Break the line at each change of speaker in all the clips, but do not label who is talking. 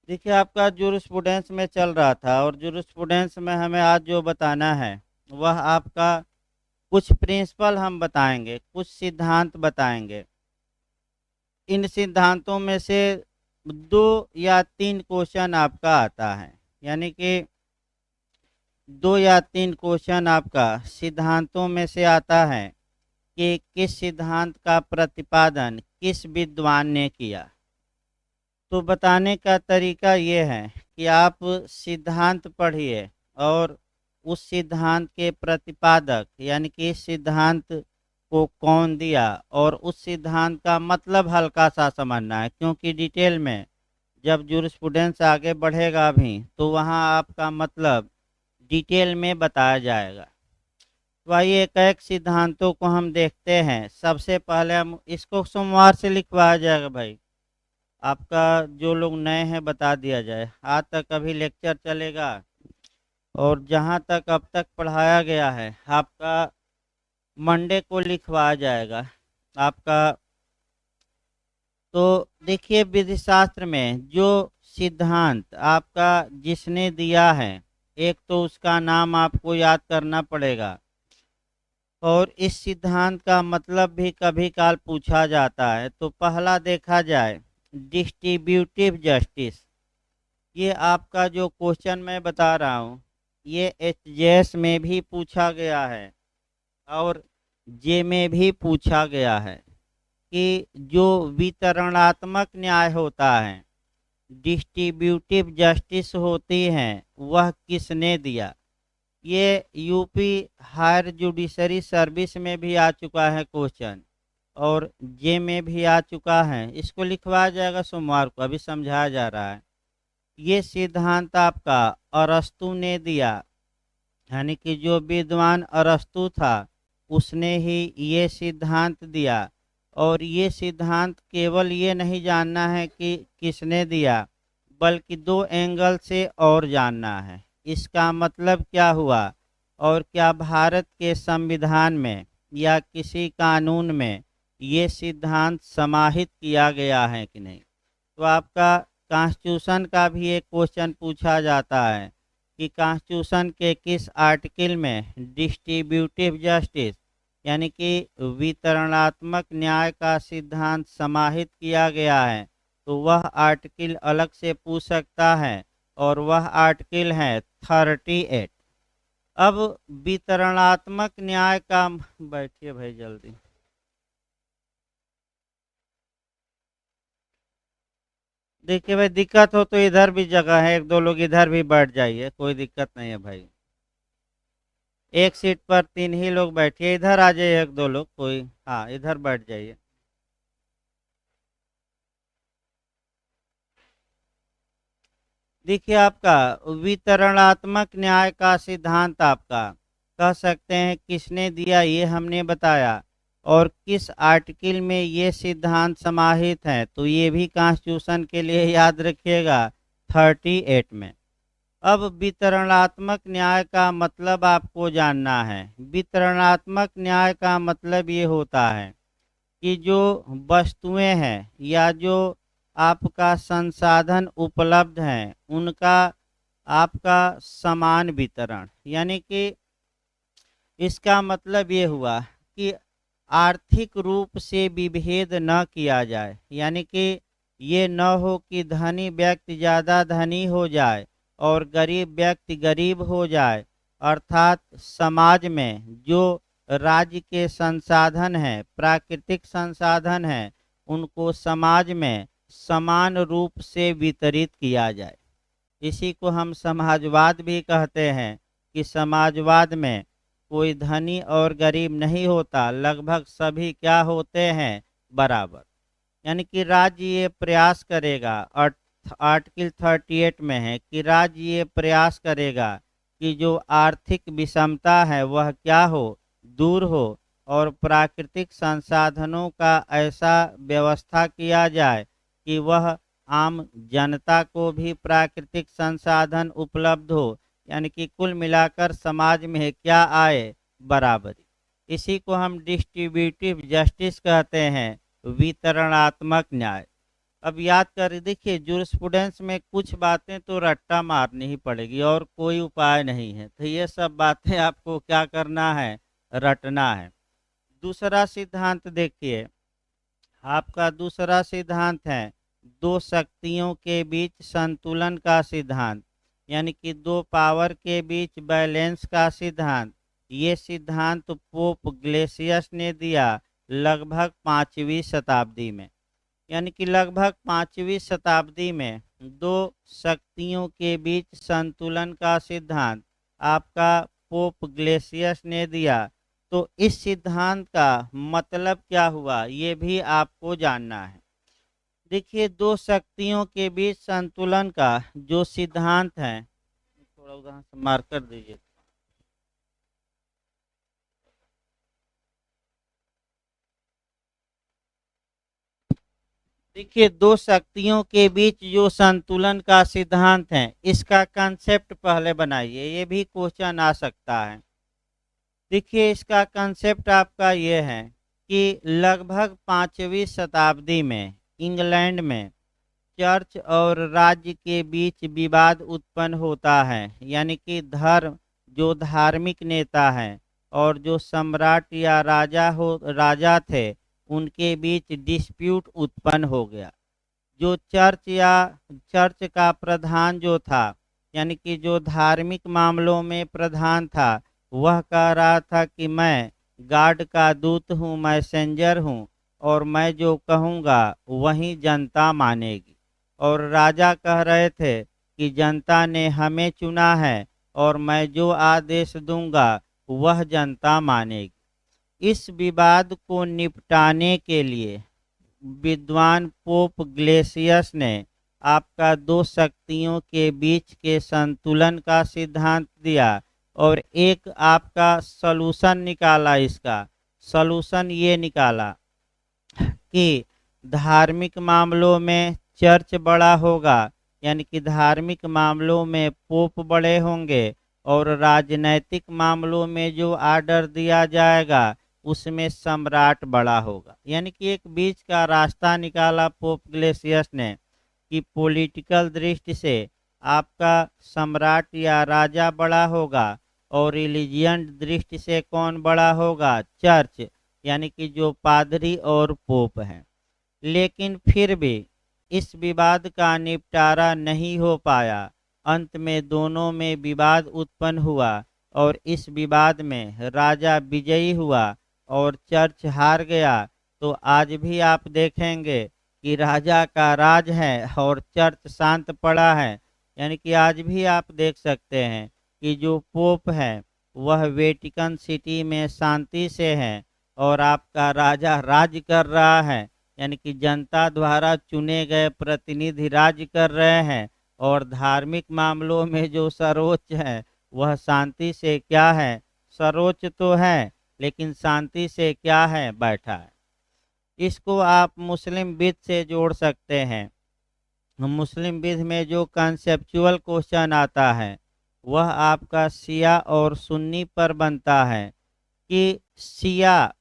देखिए, आपका जूरिस्प्रूडेंस में चल रहा था और जूरिस्प्रूडेंस में हमें आज जो बताना है वह आपका कुछ प्रिंसिपल हम बताएंगे, कुछ सिद्धांत बताएंगे। इन सिद्धांतों में से 2 या 3 क्वेश्चन आपका आता है, यानी कि 2 या 3 क्वेश्चन आपका सिद्धांतों में से आता है कि किस सिद्धांत का प्रतिपादन किस विद्वान ने किया। तो बताने का तरीका ये है कि आप सिद्धांत पढ़िए और उस सिद्धांत के प्रतिपादक यानी कि इस सिद्धांत को कौन दिया और उस सिद्धांत का मतलब हल्का सा समझना है, क्योंकि डिटेल में जब जूरिस्प्रूडेंस आगे बढ़ेगा भी तो वहाँ आपका मतलब डिटेल में बताया जाएगा। तो आइए एक एक सिद्धांतों को हम देखते हैं। सबसे पहले हम इसको सोमवार से लिखवाया जाएगा भाई। आपका जो लोग नए हैं बता दिया जाए। आज तक अभी लेक्चर चलेगा और जहाँ तक अब तक पढ़ाया गया है आपका मंडे को लिखवाया जाएगा आपका। तो देखिए, विधि शास्त्र में जो सिद्धांत आपका जिसने दिया है, एक तो उसका नाम आपको याद करना पड़ेगा और इस सिद्धांत का मतलब भी कभी काल पूछा जाता है। तो पहला देखा जाए डिस्ट्रीब्यूटिव जस्टिस। ये आपका जो क्वेश्चन मैं बता रहा हूँ ये एचजेएस में भी पूछा गया है और जे में भी पूछा गया है कि जो वितरणात्मक न्याय होता है, डिस्ट्रीब्यूटिव जस्टिस होती है, वह किसने दिया। ये यूपी हायर जुडिशरी सर्विस में भी आ चुका है क्वेश्चन और जे में भी आ चुका है। इसको लिखवाया जाएगा सोमवार को, अभी समझाया जा रहा है। ये सिद्धांत आपका अरस्तु ने दिया, यानी कि जो विद्वान अरस्तु था उसने ही ये सिद्धांत दिया। और ये सिद्धांत केवल ये नहीं जानना है कि किसने दिया, बल्कि 2 एंगल से और जानना है। इसका मतलब क्या हुआ और क्या भारत के संविधान में या किसी कानून में ये सिद्धांत समाहित किया गया है कि नहीं। तो आपका कॉन्स्टिट्यूशन का भी एक क्वेश्चन पूछा जाता है कि कॉन्स्टिट्यूशन के किस आर्टिकल में डिस्ट्रीब्यूटिव जस्टिस यानी कि वितरणात्मक न्याय का सिद्धांत समाहित किया गया है। तो वह आर्टिकल अलग से पूछ सकता है और वह आर्टिकल है 38। अब वितरणात्मक न्याय का, बैठिए भाई जल्दी। देखिए भाई, दिक्कत हो तो इधर भी जगह है, 1-2 लोग इधर भी बैठ जाइए, कोई दिक्कत नहीं है भाई। एक सीट पर 3 ही लोग बैठिए, इधर आ जाइए 1-2 लोग, कोई, हाँ इधर बैठ जाइए। देखिए, आपका वितरणात्मक न्याय का सिद्धांत आपका कह सकते हैं किसने दिया, ये हमने बताया। और किस आर्टिकल में ये सिद्धांत समाहित है, तो ये भी कॉन्स्टिट्यूशन के लिए याद रखिएगा 38 में। अब वितरणात्मक न्याय का मतलब आपको जानना है। वितरणात्मक न्याय का मतलब ये होता है कि जो वस्तुएं हैं या जो आपका संसाधन उपलब्ध हैं उनका आपका समान वितरण, यानी कि इसका मतलब ये हुआ कि आर्थिक रूप से विभेद न किया जाए, यानी कि ये न हो कि धनी व्यक्ति ज़्यादा धनी हो जाए और गरीब व्यक्ति गरीब हो जाए। अर्थात समाज में जो राज्य के संसाधन हैं, प्राकृतिक संसाधन हैं, उनको समाज में समान रूप से वितरित किया जाए। इसी को हम समाजवाद भी कहते हैं कि समाजवाद में कोई धनी और गरीब नहीं होता, लगभग सभी क्या होते हैं, बराबर। यानी कि राज्य ये प्रयास करेगा, और आर्टिकल 38 में है कि राज्य ये प्रयास करेगा कि जो आर्थिक विषमता है वह क्या हो, दूर हो और प्राकृतिक संसाधनों का ऐसा व्यवस्था किया जाए कि वह आम जनता को भी प्राकृतिक संसाधन उपलब्ध हो, यानी कि कुल मिलाकर समाज में क्या आए, बराबरी। इसी को हम डिस्ट्रीब्यूटिव जस्टिस कहते हैं, वितरणात्मक न्याय। अब याद कर, देखिए जूरिस्प्रूडेंस में कुछ बातें तो रट्टा मारनी ही पड़ेगी और कोई उपाय नहीं है, तो ये सब बातें आपको क्या करना है, रटना है। दूसरा सिद्धांत देखिए, आपका दूसरा सिद्धांत है दो शक्तियों के बीच संतुलन का सिद्धांत, यानी कि दो पावर के बीच बैलेंस का सिद्धांत। ये सिद्धांत पोप ग्लेसियस ने दिया लगभग 5वीं शताब्दी में, यानी कि लगभग 5वीं शताब्दी में दो शक्तियों के बीच संतुलन का सिद्धांत आपका पोप ग्लेसियस ने दिया। तो इस सिद्धांत का मतलब क्या हुआ, ये भी आपको जानना है। देखिए दो शक्तियों के बीच संतुलन का जो सिद्धांत है, थोड़ा उधर से मार्क कर दीजिए। देखिए दो शक्तियों के बीच जो संतुलन का सिद्धांत है, इसका कंसेप्ट पहले बनाइए, ये भी क्वेश्चन आ सकता है। देखिए इसका कंसेप्ट आपका ये है कि लगभग 5वीं शताब्दी में इंग्लैंड में चर्च और राज्य के बीच विवाद उत्पन्न होता है, यानी कि धर्म जो धार्मिक नेता हैं और जो सम्राट या राजा थे, उनके बीच डिस्प्यूट उत्पन्न हो गया। जो चर्च का प्रधान जो था, यानी कि जो धार्मिक मामलों में प्रधान था, वह कह रहा था कि मैं गॉड का दूत हूँ, मैसेंजर हूँ, और मैं जो कहूँगा वही जनता मानेगी। और राजा कह रहे थे कि जनता ने हमें चुना है और मैं जो आदेश दूंगा वह जनता मानेगी। इस विवाद को निपटाने के लिए विद्वान पोप ग्लेसियस ने आपका दो शक्तियों के बीच के संतुलन का सिद्धांत दिया और एक आपका सॉल्यूशन निकाला। इसका सॉल्यूशन ये निकाला कि धार्मिक मामलों में चर्च बड़ा होगा, यानी कि धार्मिक मामलों में पोप बड़े होंगे, और राजनैतिक मामलों में जो आर्डर दिया जाएगा उसमें सम्राट बड़ा होगा। यानी कि एक बीच का रास्ता निकाला पोप ग्लेसियस ने कि पॉलिटिकल दृष्टि से आपका सम्राट या राजा बड़ा होगा और रिलीजियन दृष्टि से कौन बड़ा होगा, चर्च, यानी कि जो पादरी और पोप हैं। लेकिन फिर भी इस विवाद का निपटारा नहीं हो पाया। अंत में दोनों में विवाद उत्पन्न हुआ और इस विवाद में राजा विजयी हुआ और चर्च हार गया। तो आज भी आप देखेंगे कि राजा का राज है और चर्च शांत पड़ा है। यानी कि आज भी आप देख सकते हैं कि जो पोप है वह वेटिकन सिटी में शांति से है और आपका राजा राज कर रहा है, यानी कि जनता द्वारा चुने गए प्रतिनिधि राज कर रहे हैं। और धार्मिक मामलों में जो सर्वोच्च है वह शांति से क्या है, सर्वोच्च तो है लेकिन शांति से क्या है, बैठा है। इसको आप मुस्लिम विद से जोड़ सकते हैं। मुस्लिम विद में जो कंसेप्चुअल क्वेश्चन आता है वह आपका शिया और सुन्नी पर बनता है कि शिया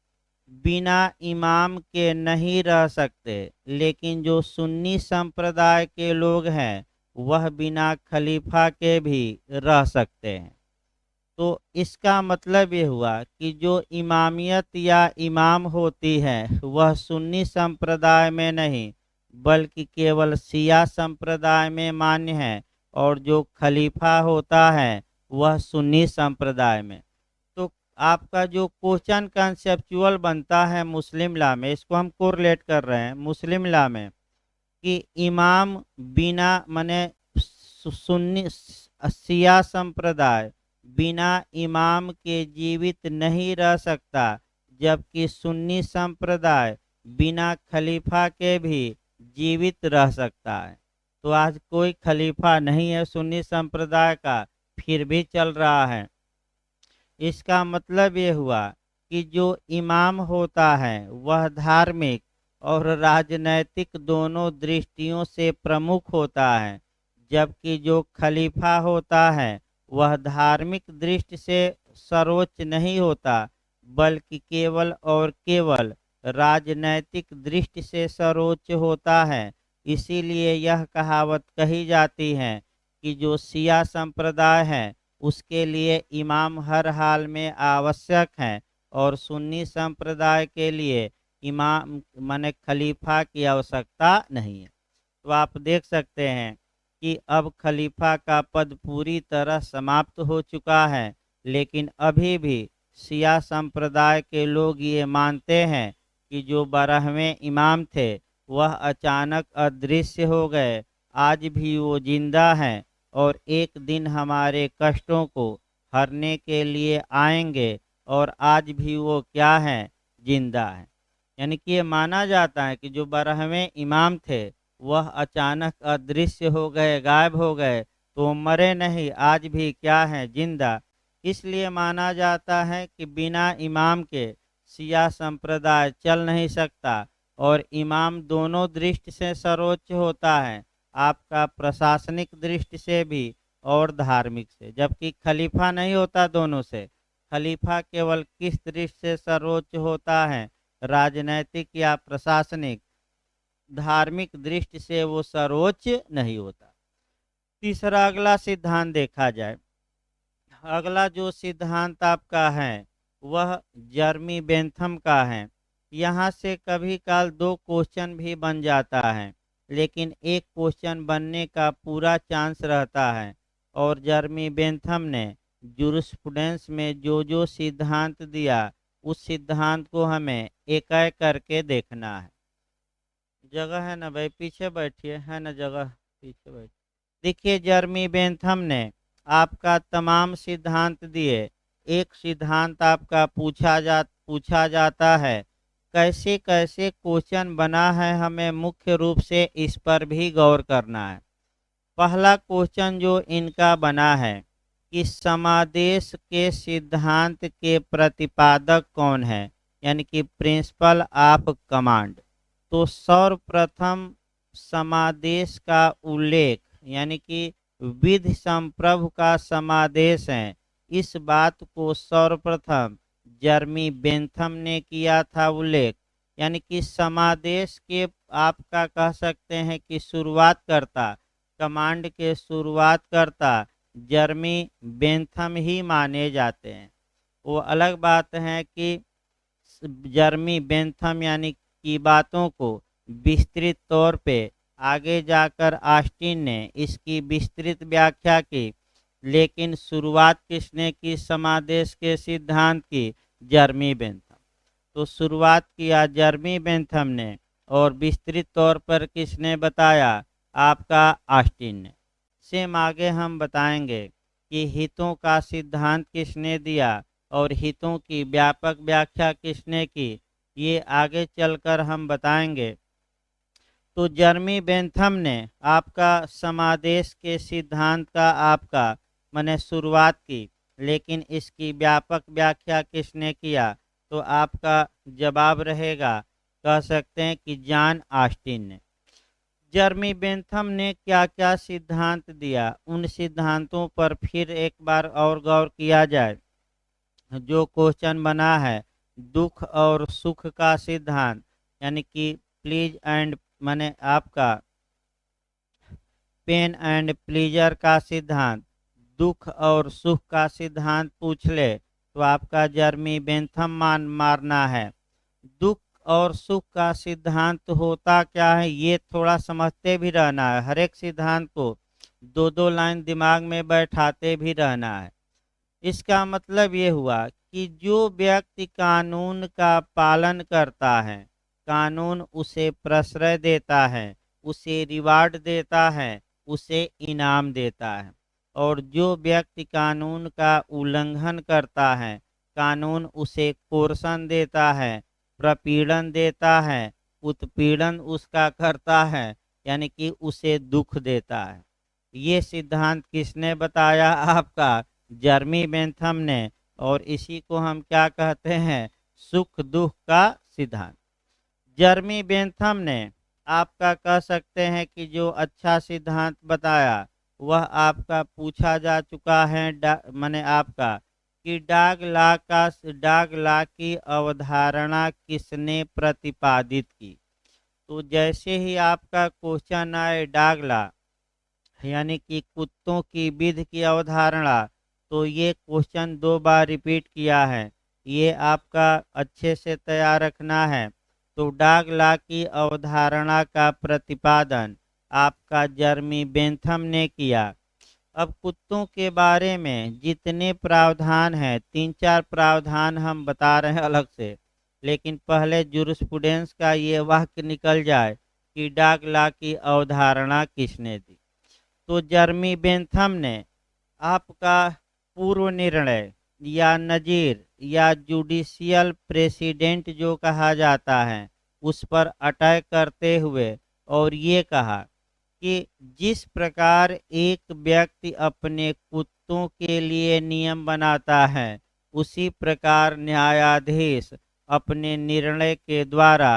बिना इमाम के नहीं रह सकते, लेकिन जो सुन्नी संप्रदाय के लोग हैं वह बिना खलीफा के भी रह सकते हैं। तो इसका मतलब ये हुआ कि जो इमामियत या इमाम होती है वह सुन्नी संप्रदाय में नहीं बल्कि केवल शिया संप्रदाय में मान्य है, और जो खलीफा होता है वह सुन्नी संप्रदाय में। तो आपका जो क्वेश्चन कंसेप्चुअल बनता है मुस्लिम लॉ में, इसको हम कोरिलेट कर रहे हैं मुस्लिम लॉ में, कि इमाम बिना माने सुन्नी शिया संप्रदाय बिना इमाम के जीवित नहीं रह सकता, जबकि सुन्नी संप्रदाय बिना खलीफा के भी जीवित रह सकता है। तो आज कोई खलीफा नहीं है सुन्नी संप्रदाय का, फिर भी चल रहा है। इसका मतलब ये हुआ कि जो इमाम होता है वह धार्मिक और राजनैतिक दोनों दृष्टियों से प्रमुख होता है, जबकि जो खलीफा होता है वह धार्मिक दृष्टि से सर्वोच्च नहीं होता बल्कि केवल और केवल राजनैतिक दृष्टि से सर्वोच्च होता है। इसीलिए यह कहावत कही जाती है कि जो शिया संप्रदाय है उसके लिए इमाम हर हाल में आवश्यक है और सुन्नी संप्रदाय के लिए इमाम माने खलीफा की आवश्यकता नहीं है। तो आप देख सकते हैं कि अब खलीफा का पद पूरी तरह समाप्त हो चुका है, लेकिन अभी भी शिया संप्रदाय के लोग ये मानते हैं कि जो 12वें इमाम थे वह अचानक अदृश्य हो गए। आज भी वो जिंदा हैं और एक दिन हमारे कष्टों को हरने के लिए आएंगे और आज भी वो क्या हैं, जिंदा हैं। यानी कि ये माना जाता है कि जो 12वें इमाम थे वह अचानक अदृश्य हो गए, गायब हो गए, तो वो मरे नहीं, आज भी क्या हैं, जिंदा। इसलिए माना जाता है कि बिना इमाम के शिया संप्रदाय चल नहीं सकता और इमाम दोनों दृष्टि से सर्वोच्च होता है, आपका प्रशासनिक दृष्टि से भी और धार्मिक से, जबकि खलीफा नहीं होता दोनों से। खलीफा केवल किस दृष्टि से सर्वोच्च होता है, राजनैतिक या प्रशासनिक, धार्मिक दृष्टि से वो सर्वोच्च नहीं होता। तीसरा अगला सिद्धांत देखा जाए। अगला जो सिद्धांत आपका है वह जर्मी बेंथम का है। यहाँ से कभी काल दो क्वेश्चन भी बन जाता है, लेकिन एक क्वेश्चन बनने का पूरा चांस रहता है। और जर्मी बेंथम ने जूरिस्प्रूडेंस में जो जो सिद्धांत दिया उस सिद्धांत को हमें एक एक करके देखना है। जगह है ना भाई, पीछे बैठिए, है ना जगह, पीछे बैठिए। देखिए जर्मी बेंथम ने आपका तमाम सिद्धांत दिए। एक सिद्धांत आपका पूछा जाता है, कैसे कैसे क्वेश्चन बना है, हमें मुख्य रूप से इस पर भी गौर करना है। पहला क्वेश्चन जो इनका बना है कि समादेश के सिद्धांत के प्रतिपादक कौन है, यानी कि प्रिंसिपल ऑफ कमांड। तो सर्वप्रथम समादेश का उल्लेख, यानी कि विधि संप्रभु का समादेश है, इस बात को सर्वप्रथम जर्मी बेंथम ने किया था उल्लेख। यानी कि समादेश के आपका कह सकते हैं कि शुरुआत करता, कमांड के शुरुआत करता जर्मी बेंथम ही माने जाते हैं। वो अलग बात है कि जर्मी बेंथम यानी की बातों को विस्तृत तौर पे आगे जाकर ऑस्टिन ने इसकी विस्तृत व्याख्या की, लेकिन शुरुआत किसने की समादेश के सिद्धांत की, जर्मी बेंथम। तो शुरुआत किया जर्मी बेंथम ने और विस्तृत तौर पर किसने बताया, आपका ऑस्टिन ने। सेम आगे हम बताएंगे कि हितों का सिद्धांत किसने दिया और हितों की व्यापक व्याख्या किसने की, ये आगे चलकर हम बताएंगे। तो जर्मी बेंथम ने आपका समादेश के सिद्धांत का आपका मैंने शुरुआत की, लेकिन इसकी व्यापक व्याख्या किसने किया, तो आपका जवाब रहेगा, कह सकते हैं कि जॉन ऑस्टिन ने। जर्मी बेंथम ने क्या क्या सिद्धांत दिया, उन सिद्धांतों पर फिर एक बार और गौर किया जाए। जो क्वेश्चन बना है दुख और सुख का सिद्धांत, यानी कि प्लीज एंड माने आपका पेन एंड प्लीजर का सिद्धांत, दुख और सुख का सिद्धांत पूछ ले तो आपका जर्मी बेंथम मारना है। दुख और सुख का सिद्धांत होता क्या है, ये थोड़ा समझते भी रहना है। हर एक सिद्धांत को दो दो लाइन दिमाग में बैठाते भी रहना है। इसका मतलब ये हुआ कि जो व्यक्ति कानून का पालन करता है, कानून उसे प्रश्रय देता है, उसे रिवार्ड देता है, उसे इनाम देता है। और जो व्यक्ति कानून का उल्लंघन करता है, कानून उसे कोर्सन देता है, प्रपीड़न देता है, उत्पीड़न उसका करता है, यानी कि उसे दुख देता है। ये सिद्धांत किसने बताया, आपका जर्मी बेंथम ने। और इसी को हम क्या कहते हैं, सुख दुख का सिद्धांत। जर्मी बेंथम ने आपका कह सकते हैं कि जो अच्छा सिद्धांत बताया वह आपका पूछा जा चुका है, माने आपका कि डाग ला की अवधारणा किसने प्रतिपादित की। तो जैसे ही आपका क्वेश्चन आए डागला, यानी कि कुत्तों की विध की अवधारणा, तो ये क्वेश्चन 2 बार रिपीट किया है, ये आपका अच्छे से तैयार रखना है। तो डागला की अवधारणा का प्रतिपादन आपका जर्मी बेंथम ने किया। अब कुत्तों के बारे में जितने प्रावधान हैं, 3-4 प्रावधान हम बता रहे हैं अलग से, लेकिन पहले जूरिस्प्रूडेंस का ये वाक्य निकल जाए कि डागला की अवधारणा किसने दी। तो जर्मी बेंथम ने आपका पूर्व निर्णय या नजीर या जुडिशियल प्रेसिडेंट जो कहा जाता है, उस पर अटैक करते हुए और ये कहा कि जिस प्रकार एक व्यक्ति अपने कुत्तों के लिए नियम बनाता है, उसी प्रकार न्यायाधीश अपने निर्णय के द्वारा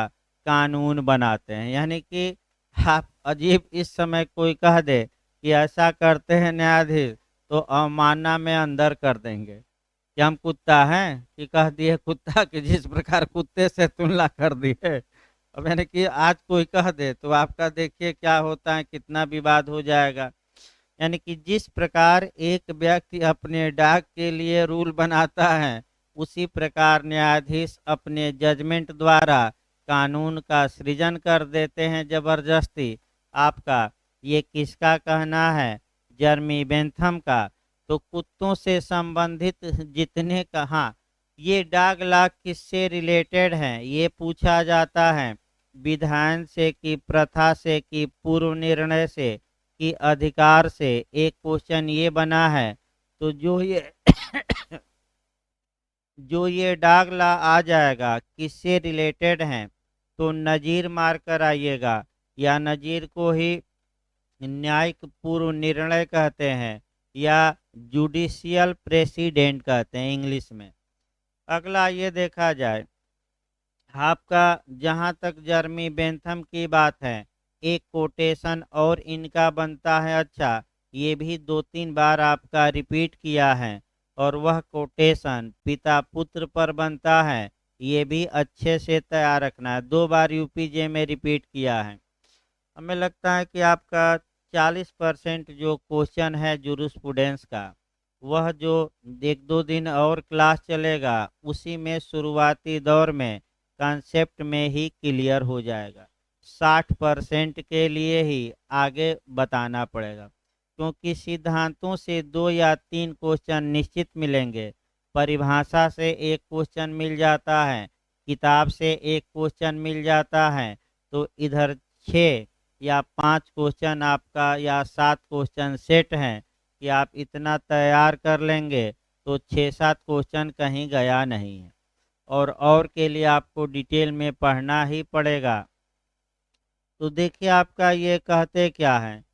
कानून बनाते हैं। यानी कि आप अजीब इस समय कोई कह दे कि ऐसा करते हैं न्यायाधीश, तो अवमानना में अंदर कर देंगे कि हम कुत्ता हैं, कि कह दिए कुत्ता कि जिस प्रकार कुत्ते से तुलना कर दी है। अब यानी कि आज कोई कह दे तो आपका देखिए क्या होता है, कितना विवाद हो जाएगा। यानी कि जिस प्रकार एक व्यक्ति अपने डाक के लिए रूल बनाता है, उसी प्रकार न्यायाधीश अपने जजमेंट द्वारा कानून का सृजन कर देते हैं जबरदस्ती। आपका ये किसका कहना है? जर्मी बेंथम का। तो कुत्तों से संबंधित जितने कहा, ये डाग लॉ किससे रिलेटेड हैं, ये पूछा जाता है। विधान से कि प्रथा से कि पूर्व निर्णय से कि अधिकार से, एक क्वेश्चन ये बना है। तो जो ये जो ये डाग लॉ आ जाएगा किससे रिलेटेड हैं, तो नज़ीर मार कर आइएगा, या नज़ीर को ही न्यायिक पूर्व निर्णय कहते हैं या जुडिशियल प्रेसिडेंट कहते हैं इंग्लिश में। अगला ये देखा जाए, आपका जहाँ तक जर्मी बेंथम की बात है, एक कोटेशन और इनका बनता है। अच्छा, ये भी 2-3 बार आपका रिपीट किया है, और वह कोटेशन पिता पुत्र पर बनता है। ये भी अच्छे से तैयार रखना है, 2 बार यूपीजे में रिपीट किया है। हमें लगता है कि आपका 40% जो क्वेश्चन है जूरिस्प्रूडेंस का, वह जो 1-2 दिन और क्लास चलेगा, उसी में शुरुआती दौर में कॉन्सेप्ट में ही क्लियर हो जाएगा। 60% के लिए ही आगे बताना पड़ेगा, क्योंकि सिद्धांतों से 2 या 3 क्वेश्चन निश्चित मिलेंगे। परिभाषा से एक क्वेश्चन मिल जाता है, किताब से एक क्वेश्चन मिल जाता है। तो इधर 6 या 5 क्वेश्चन आपका या 7 क्वेश्चन सेट हैं कि आप इतना तैयार कर लेंगे तो 6-7 क्वेश्चन कहीं गया नहीं है। और के लिए आपको डिटेल में पढ़ना ही पड़ेगा। तो देखिए आपका ये कहते क्या है,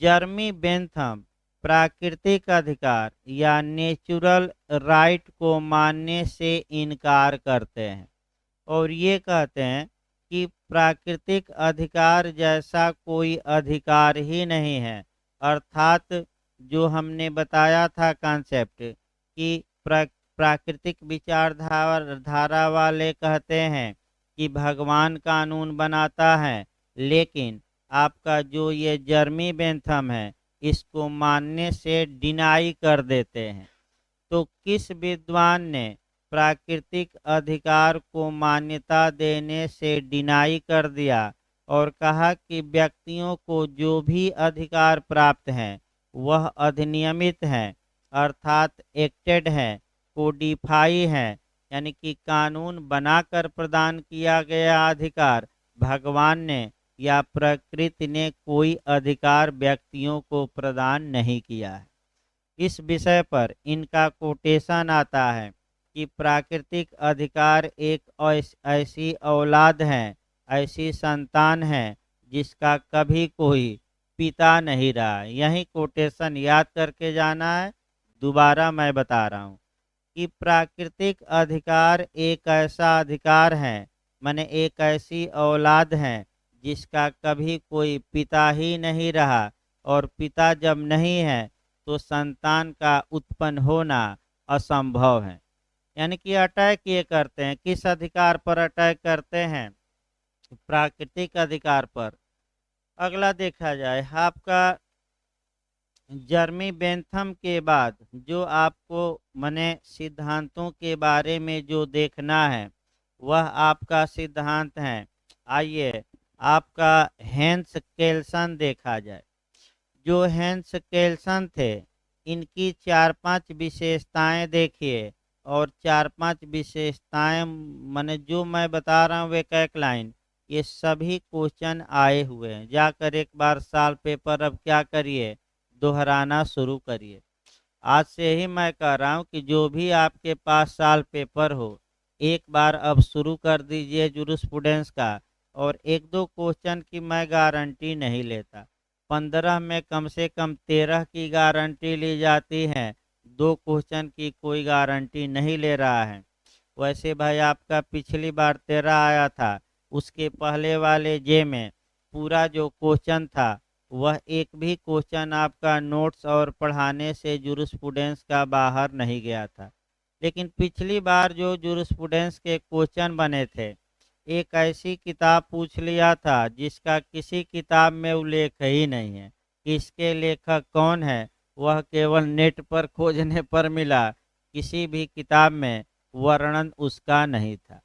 जर्मी बेंथम प्राकृतिक अधिकार या नेचुरल राइट को मानने से इनकार करते हैं, और ये कहते हैं कि प्राकृतिक अधिकार जैसा कोई अधिकार ही नहीं है। अर्थात जो हमने बताया था कॉन्सेप्ट कि प्राकृतिक विचारधारा धारा वाले कहते हैं कि भगवान कानून बनाता है, लेकिन आपका जो ये जर्मी बेंथम है, इसको मानने से डिनाई कर देते हैं। तो किस विद्वान ने प्राकृतिक अधिकार को मान्यता देने से डिनाई कर दिया और कहा कि व्यक्तियों को जो भी अधिकार प्राप्त हैं, वह अधिनियमित हैं, अर्थात एक्टेड हैं, कोडिफाई हैं, यानी कि कानून बनाकर प्रदान किया गया अधिकार भगवान ने या प्रकृति ने कोई अधिकार व्यक्तियों को प्रदान नहीं किया है। इस विषय पर इनका कोटेशन आता है कि प्राकृतिक अधिकार एक ऐसी औलाद है, ऐसी संतान है जिसका कभी कोई पिता नहीं रहा। यही कोटेशन याद करके जाना है। दोबारा मैं बता रहा हूँ कि प्राकृतिक अधिकार एक ऐसा अधिकार है, माने एक ऐसी औलाद है जिसका कभी कोई पिता ही नहीं रहा, और पिता जब नहीं है तो संतान का उत्पन्न होना असंभव है। यानी कि अटैक ये करते हैं, किस अधिकार पर अटैक करते हैं? प्राकृतिक अधिकार पर। अगला देखा जाए आपका जर्मी बेंथम के बाद जो आपको मने सिद्धांतों के बारे में जो देखना है वह आपका सिद्धांत है। आइए आपका हेंस केल्सन देखा जाए। जो हेंस केल्सन थे इनकी 4-5 विशेषताएं देखिए, और 4-5 विशेषताएं मने जो मैं बता रहा हूँ वे एक लाइन, ये सभी क्वेश्चन आए हुए हैं। जाकर एक बार साल पेपर अब क्या करिए, दोहराना शुरू करिए। आज से ही मैं कह रहा हूँ कि जो भी आपके पास साल पेपर हो एक बार अब शुरू कर दीजिए जूरिस्प्रूडेंस का। और एक दो क्वेश्चन की मैं गारंटी नहीं लेता, 15 में कम से कम 13 की गारंटी ली जाती है, 2 क्वेश्चन की कोई गारंटी नहीं ले रहा है। वैसे भाई आपका पिछली बार 13 आया था, उसके पहले वाले जे में पूरा जो क्वेश्चन था वह एक भी क्वेश्चन आपका नोट्स और पढ़ाने से जूरिस्प्रूडेंस का बाहर नहीं गया था। लेकिन पिछली बार जो जूरिस्प्रूडेंस के क्वेश्चन बने थे, एक ऐसी किताब पूछ लिया था जिसका किसी किताब में उल्लेख ही नहीं है कि इसके लेखक कौन है, वह केवल नेट पर खोजने पर मिला, किसी भी किताब में वर्णन उसका नहीं था।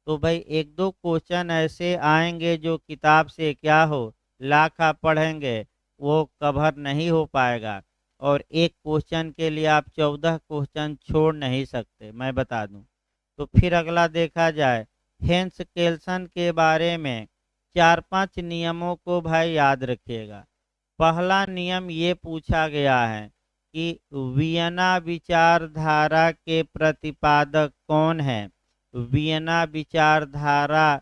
तो भाई एक दो क्वेश्चन ऐसे आएंगे जो किताब से क्या हो लाख आप पढ़ेंगे वो कवर नहीं हो पाएगा, और एक क्वेश्चन के लिए आप 14 क्वेश्चन छोड़ नहीं सकते, मैं बता दूं। तो फिर अगला देखा जाए हेंस केल्सन के बारे में 4-5 नियमों को भाई याद रखिएगा। पहला नियम ये पूछा गया है कि वियना विचारधारा के प्रतिपादक कौन है। वियना विचारधारा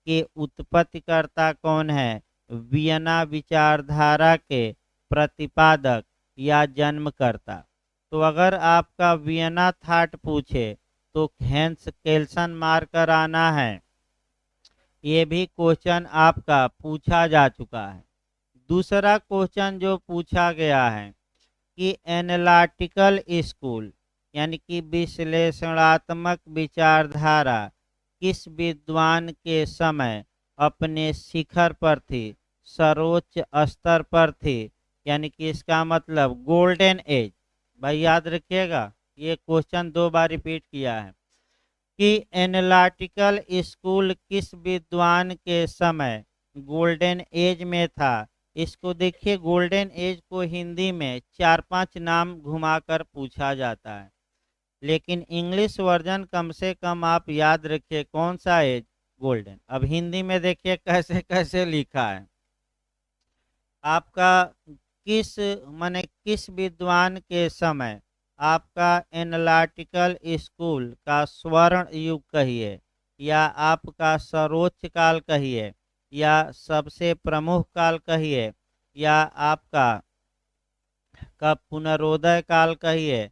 के उत्पत्तिकर्ता कौन है, वियना विचारधारा के प्रतिपादक या जन्मकर्ता। तो अगर आपका वियना थाट पूछे तो हेंस केल्सन मार कर आना है। ये भी क्वेश्चन आपका पूछा जा चुका है। दूसरा क्वेश्चन जो पूछा गया है कि एनालिटिकल स्कूल यानी कि विश्लेषणात्मक विचारधारा किस विद्वान के समय अपने शिखर पर थी, सर्वोच्च स्तर पर थी, यानी कि इसका मतलब गोल्डन एज। भाई याद रखिएगा, ये क्वेश्चन 2 बार रिपीट किया है कि एनालिटिकल स्कूल किस विद्वान के समय गोल्डन एज में था। इसको देखिए, गोल्डन एज को हिंदी में 4-5 नाम घुमाकर पूछा जाता है, लेकिन इंग्लिश वर्जन कम से कम आप याद रखिए कौन सा एज, गोल्डन। अब हिंदी में देखिए कैसे कैसे लिखा है आपका, किस माने किस विद्वान के समय आपका एनालिटिकल स्कूल का स्वर्ण युग कहिए, या आपका सर्वोच्च काल कहिए, या सबसे प्रमुख काल कहिए, या आपका का पुनरोदय काल कहिए,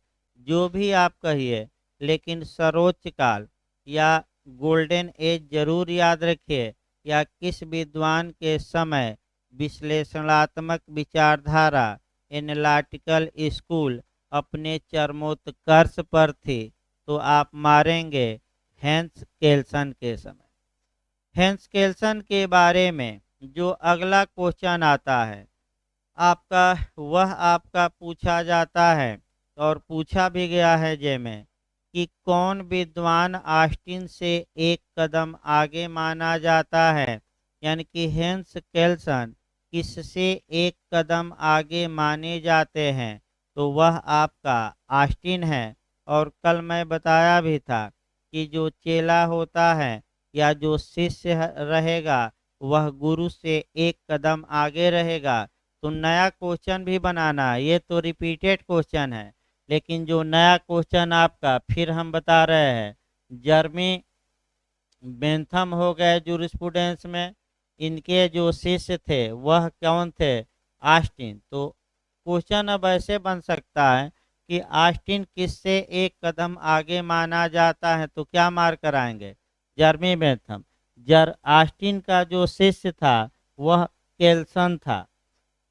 जो भी आप कहिए, लेकिन सर्वोच्च काल या गोल्डन एज जरूर याद रखिए। या किस विद्वान के समय विश्लेषणात्मक विचारधारा एनालिटिकल स्कूल अपने चरमोत्कर्ष पर थी, तो आप मारेंगे हेंस केल्सन के समय। हेंस केल्सन के बारे में जो अगला क्वेश्चन आता है आपका, वह आपका पूछा जाता है और पूछा भी गया है जे में कि कौन विद्वान ऑस्टिन से एक कदम आगे माना जाता है, यानी कि हेंस केल्सन किससे एक कदम आगे माने जाते हैं, तो वह आपका ऑस्टिन है। और कल मैं बताया भी था कि जो चेला होता है या जो शिष्य रहेगा वह गुरु से एक कदम आगे रहेगा। तो नया क्वेश्चन भी बनाना, ये तो रिपीटेड क्वेश्चन है, लेकिन जो नया क्वेश्चन आपका फिर हम बता रहे हैं, जर्मी बेंथम हो गए जूरिस्प्रूडेंस में, इनके जो शिष्य थे वह कौन थे, ऑस्टिन। तो क्वेश्चन अब ऐसे बन सकता है कि ऑस्टिन किससे एक कदम आगे माना जाता है, तो क्या मार कर आएंगे, जर्मी बेंथम। ऑस्टिन का जो शिष्य था वह केल्सन था,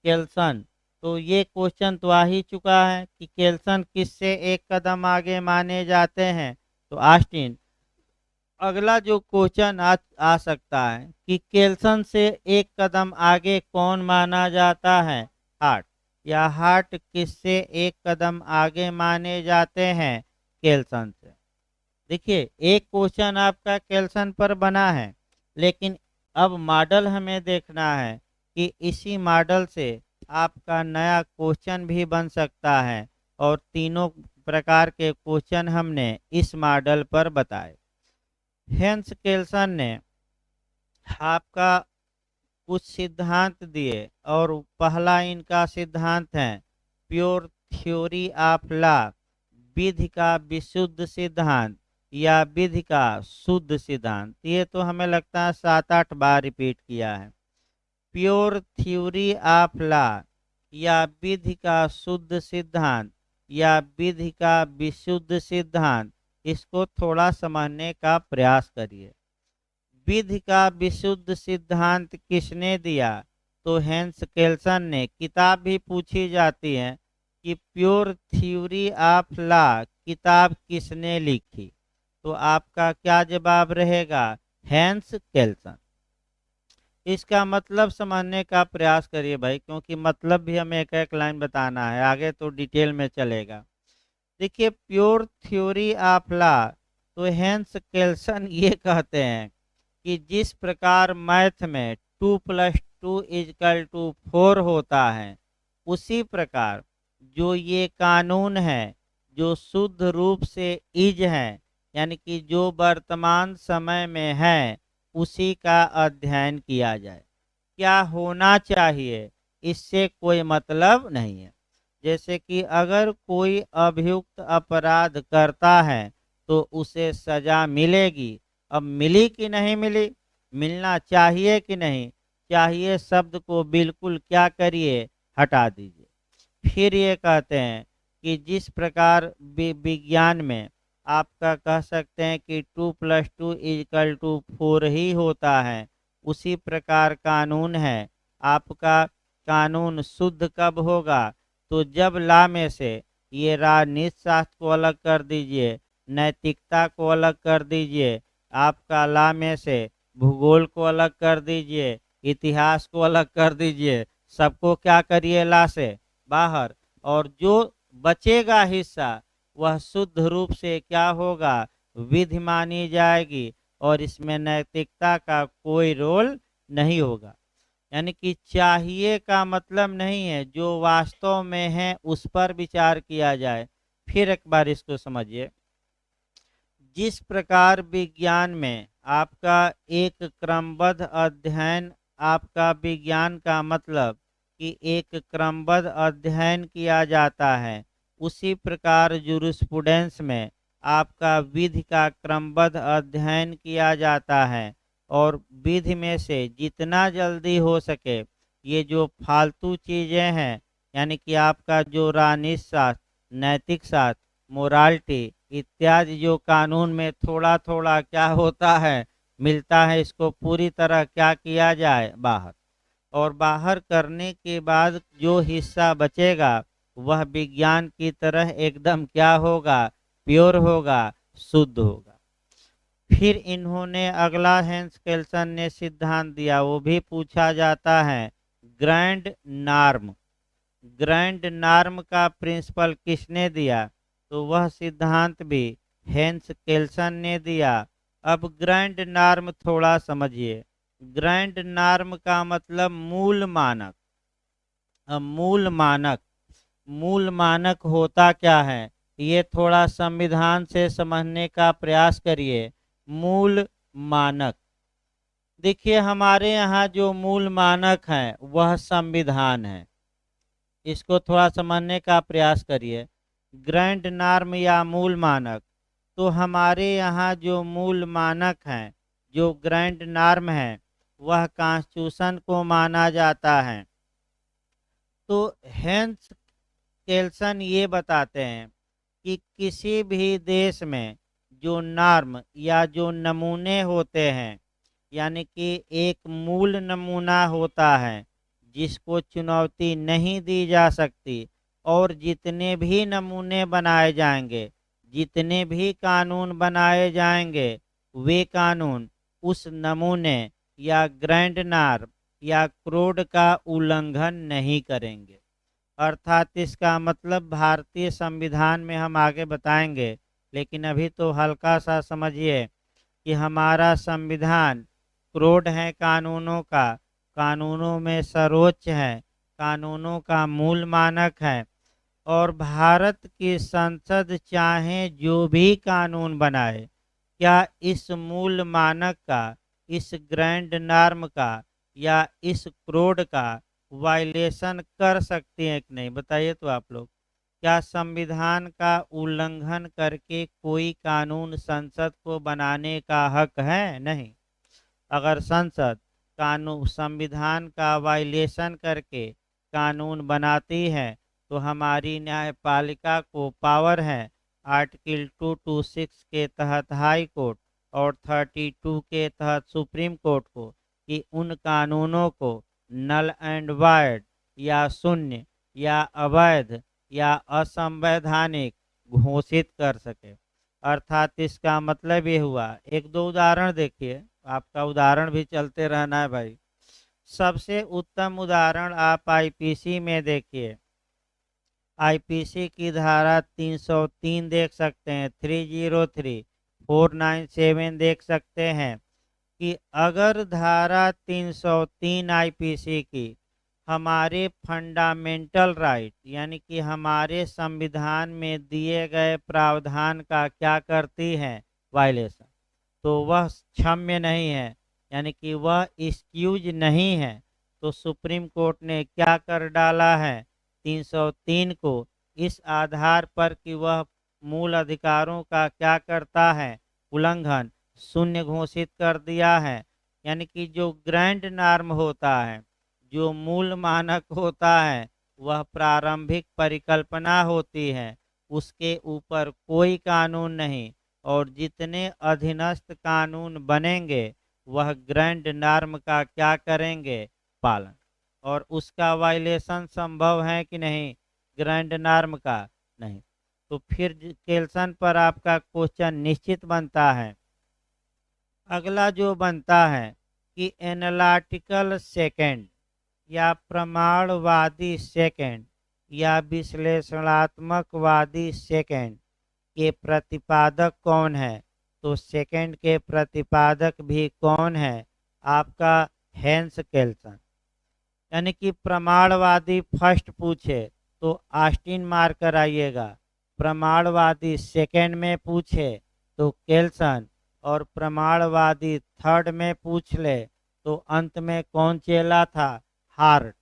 केल्सन। तो ये क्वेश्चन तो आ ही चुका है कि केल्सन किससे एक कदम आगे माने जाते हैं, तो ऑस्टिन। अगला जो क्वेश्चन आ सकता है कि केल्सन से एक कदम आगे कौन माना जाता है, हार्ट, या हार्ट किससे एक कदम आगे माने जाते हैं, केल्सन से। देखिए एक क्वेश्चन आपका केल्सन पर बना है, लेकिन अब मॉडल हमें देखना है कि इसी मॉडल से आपका नया क्वेश्चन भी बन सकता है, और तीनों प्रकार के क्वेश्चन हमने इस मॉडल पर बताए। हेंस केल्सन ने आपका कुछ सिद्धांत दिए, और पहला इनका सिद्धांत है प्योर थ्योरी ऑफ लॉ, विधि का विशुद्ध सिद्धांत या विधि का शुद्ध सिद्धांत। ये तो हमें लगता है 7-8 बार रिपीट किया है। प्योर थ्योरी ऑफ लॉ या विधि का शुद्ध सिद्धांत या विधि का विशुद्ध सिद्धांत, इसको थोड़ा समझने का प्रयास करिए। विधि का विशुद्ध सिद्धांत किसने दिया, तो हेंस केल्सन ने। किताब भी पूछी जाती है कि प्योर थ्योरी ऑफ लॉ किताब किसने लिखी, तो आपका क्या जवाब रहेगा, हेंस केल्सन। इसका मतलब समझने का प्रयास करिए भाई, क्योंकि मतलब भी हमें एक एक लाइन बताना है, आगे तो डिटेल में चलेगा। देखिए प्योर थ्योरी ऑफ लॉ, तो हेंस केल्सन ये कहते हैं कि जिस प्रकार मैथ में 2+2=4 होता है, उसी प्रकार जो ये कानून है जो शुद्ध रूप से इज है, यानी कि जो वर्तमान समय में है, उसी का अध्ययन किया जाए। क्या होना चाहिए, इससे कोई मतलब नहीं है। जैसे कि अगर कोई अभियुक्त अपराध करता है तो उसे सजा मिलेगी। अब मिली कि नहीं मिली, मिलना चाहिए कि नहीं चाहिए, शब्द को बिल्कुल क्या करिए, हटा दीजिए। फिर ये कहते हैं कि जिस प्रकार विज्ञान में आपका कह सकते हैं कि 2+2=4 ही होता है, उसी प्रकार कानून है। आपका कानून शुद्ध कब होगा, तो जब लॉ में से ये राजनीति शास्त्र को अलग कर दीजिए, नैतिकता को अलग कर दीजिए, आपका लॉ में से भूगोल को अलग कर दीजिए, इतिहास को अलग कर दीजिए, सबको क्या करिए, लॉ से बाहर, और जो बचेगा हिस्सा वह शुद्ध रूप से क्या होगा, विधि मानी जाएगी, और इसमें नैतिकता का कोई रोल नहीं होगा। यानी कि चाहिए का मतलब नहीं है, जो वास्तव में है उस पर विचार किया जाए। फिर एक बार इसको समझिए। जिस प्रकार विज्ञान में आपका एक क्रमबद्ध अध्ययन, आपका विज्ञान का मतलब कि एक क्रमबद्ध अध्ययन किया जाता है, उसी प्रकार जूरिस्प्रूडेंस में आपका विधि का क्रमबद्ध अध्ययन किया जाता है, और विधि में से जितना जल्दी हो सके ये जो फालतू चीज़ें हैं, यानी कि आपका जो राजनीति शास्त्र, नैतिक शास्त्र, मोरालिटी इत्यादि जो कानून में थोड़ा थोड़ा क्या होता है, मिलता है, इसको पूरी तरह क्या किया जाए, बाहर। और बाहर करने के बाद जो हिस्सा बचेगा वह विज्ञान की तरह एकदम क्या होगा, प्योर होगा, शुद्ध होगा। फिर इन्होंने अगला हेंस केल्सन ने सिद्धांत दिया, वो भी पूछा जाता है, ग्रैंड नॉर्म। ग्रैंड नॉर्म का प्रिंसिपल किसने दिया, तो वह सिद्धांत भी हेंस केल्सन ने दिया। अब ग्रैंड नॉर्म थोड़ा समझिए। ग्रैंड नॉर्म का मतलब मूल मानक। अब मूल मानक होता क्या है, ये थोड़ा संविधान से समझने का प्रयास करिए। मूल मानक, देखिए हमारे यहाँ जो मूल मानक है वह संविधान है, इसको थोड़ा समझने का प्रयास करिए। ग्रैंड नॉर्म या मूल मानक, तो हमारे यहाँ जो मूल मानक हैं, जो ग्रैंड नॉर्म है, वह कॉन्स्टिट्यूशन को माना जाता है। तो हेंस केल्सन ये बताते हैं कि किसी भी देश में जो नॉर्म या जो नमूने होते हैं, यानी कि एक मूल नमूना होता है जिसको चुनौती नहीं दी जा सकती, और जितने भी नमूने बनाए जाएंगे, जितने भी कानून बनाए जाएंगे, वे कानून उस नमूने या ग्रैंड नॉर्म या कोड का उल्लंघन नहीं करेंगे। अर्थात इसका मतलब भारतीय संविधान में हम आगे बताएंगे, लेकिन अभी तो हल्का सा समझिए कि हमारा संविधान कोड है कानूनों का, कानूनों में सर्वोच्च है, कानूनों का मूल मानक है। और भारत की संसद चाहे जो भी कानून बनाए, क्या इस मूल मानक का, इस ग्रैंड नॉर्म का या इस कोड का वायलेशन कर सकती है कि नहीं? बताइए तो आप लोग, क्या संविधान का उल्लंघन करके कोई कानून संसद को बनाने का हक है? नहीं। अगर संसद कानून संविधान का वायलेशन करके कानून बनाती है तो हमारी न्यायपालिका को पावर है आर्टिकल 226 के तहत हाई कोर्ट और 32 के तहत सुप्रीम कोर्ट को कि उन कानूनों को नल एंड वाइड या शून्य या अवैध या असंवैधानिक घोषित कर सके। अर्थात इसका मतलब ये हुआ, एक दो उदाहरण देखिए, आपका उदाहरण भी चलते रहना है भाई। सबसे उत्तम उदाहरण आप आईपीसी में देखिए, आईपीसी की धारा 303 देख सकते हैं, 303, 497 देख सकते हैं कि अगर धारा 303 आईपीसी की हमारे फंडामेंटल राइट यानी कि हमारे संविधान में दिए गए प्रावधान का क्या करती है? वायलेशन, तो वह क्षम्य नहीं है, यानी कि वह एक्सक्यूज नहीं है। तो सुप्रीम कोर्ट ने क्या कर डाला है 303 को इस आधार पर कि वह मूल अधिकारों का क्या करता है? उल्लंघन, शून्य घोषित कर दिया है। यानी कि जो ग्रैंड नॉर्म होता है, जो मूल मानक होता है, वह प्रारंभिक परिकल्पना होती है, उसके ऊपर कोई कानून नहीं। और जितने अधीनस्थ कानून बनेंगे वह ग्रैंड नॉर्म का क्या करेंगे? पालन। और उसका वायलेशन संभव है कि नहीं ग्रैंड नॉर्म का? नहीं। तो फिर केल्सन पर आपका क्वेश्चन निश्चित बनता है। अगला जो बनता है कि एनालिटिकल सेकंड या प्रमाणवादी सेकंड या विश्लेषणात्मकवादी सेकंड के प्रतिपादक कौन है? तो सेकंड के प्रतिपादक भी कौन है? आपका हेंस केल्सन। यानी कि प्रमाणवादी फर्स्ट पूछे तो ऑस्टिन मार कर आइएगा, प्रमाणवादी सेकंड में पूछे तो केल्सन, और प्रमाणवादी थर्ड में पूछ ले तो अंत में कौन चेला था? हार्ट।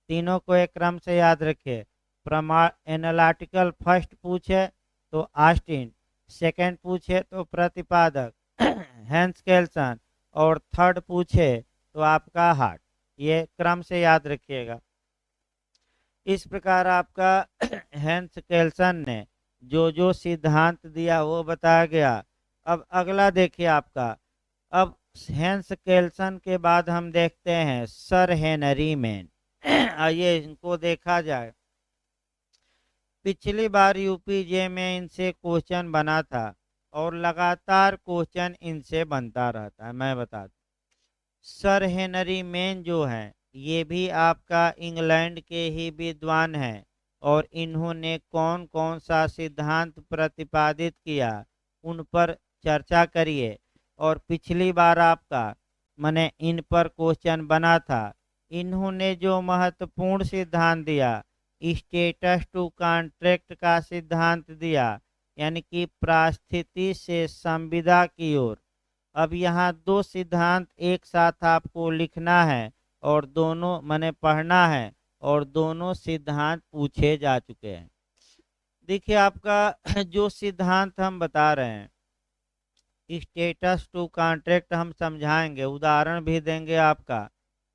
तीनों को एक क्रम से याद रखिए। प्रमाण एनालिटिकल फर्स्ट पूछे तो ऑस्टिन, सेकंड पूछे तो प्रतिपादक हेंस केल्सन, और थर्ड पूछे तो आपका हार्ट। ये क्रम से याद रखिएगा। इस प्रकार आपका हेंस केल्सन ने जो जो सिद्धांत दिया वो बताया गया। अब अगला देखिए आपका, अब हेंस केल्सन के बाद हम देखते हैं सर हेनरी मैन। आइए इनको देखा जाए। पिछली बार यूपीजे में इनसे क्वेश्चन बना था और लगातार क्वेश्चन इनसे बनता रहता है। मैं बता दूं, सर हेनरी मैन जो है ये भी आपका इंग्लैंड के ही विद्वान हैं और इन्होंने कौन कौन सा सिद्धांत प्रतिपादित किया उन पर चर्चा करिए। और पिछली बार आपका मैंने इन पर क्वेश्चन बना था। इन्होंने जो महत्वपूर्ण सिद्धांत दिया, स्टेटस टू कॉन्ट्रैक्ट का सिद्धांत दिया, यानी कि परिस्थिति से संविदा की ओर। अब यहाँ दो सिद्धांत एक साथ आपको लिखना है और दोनों मैंने पढ़ना है, और दोनों सिद्धांत पूछे जा चुके हैं। देखिए आपका जो सिद्धांत हम बता रहे हैं, स्टेटस टू कॉन्ट्रैक्ट हम समझाएंगे, उदाहरण भी देंगे आपका।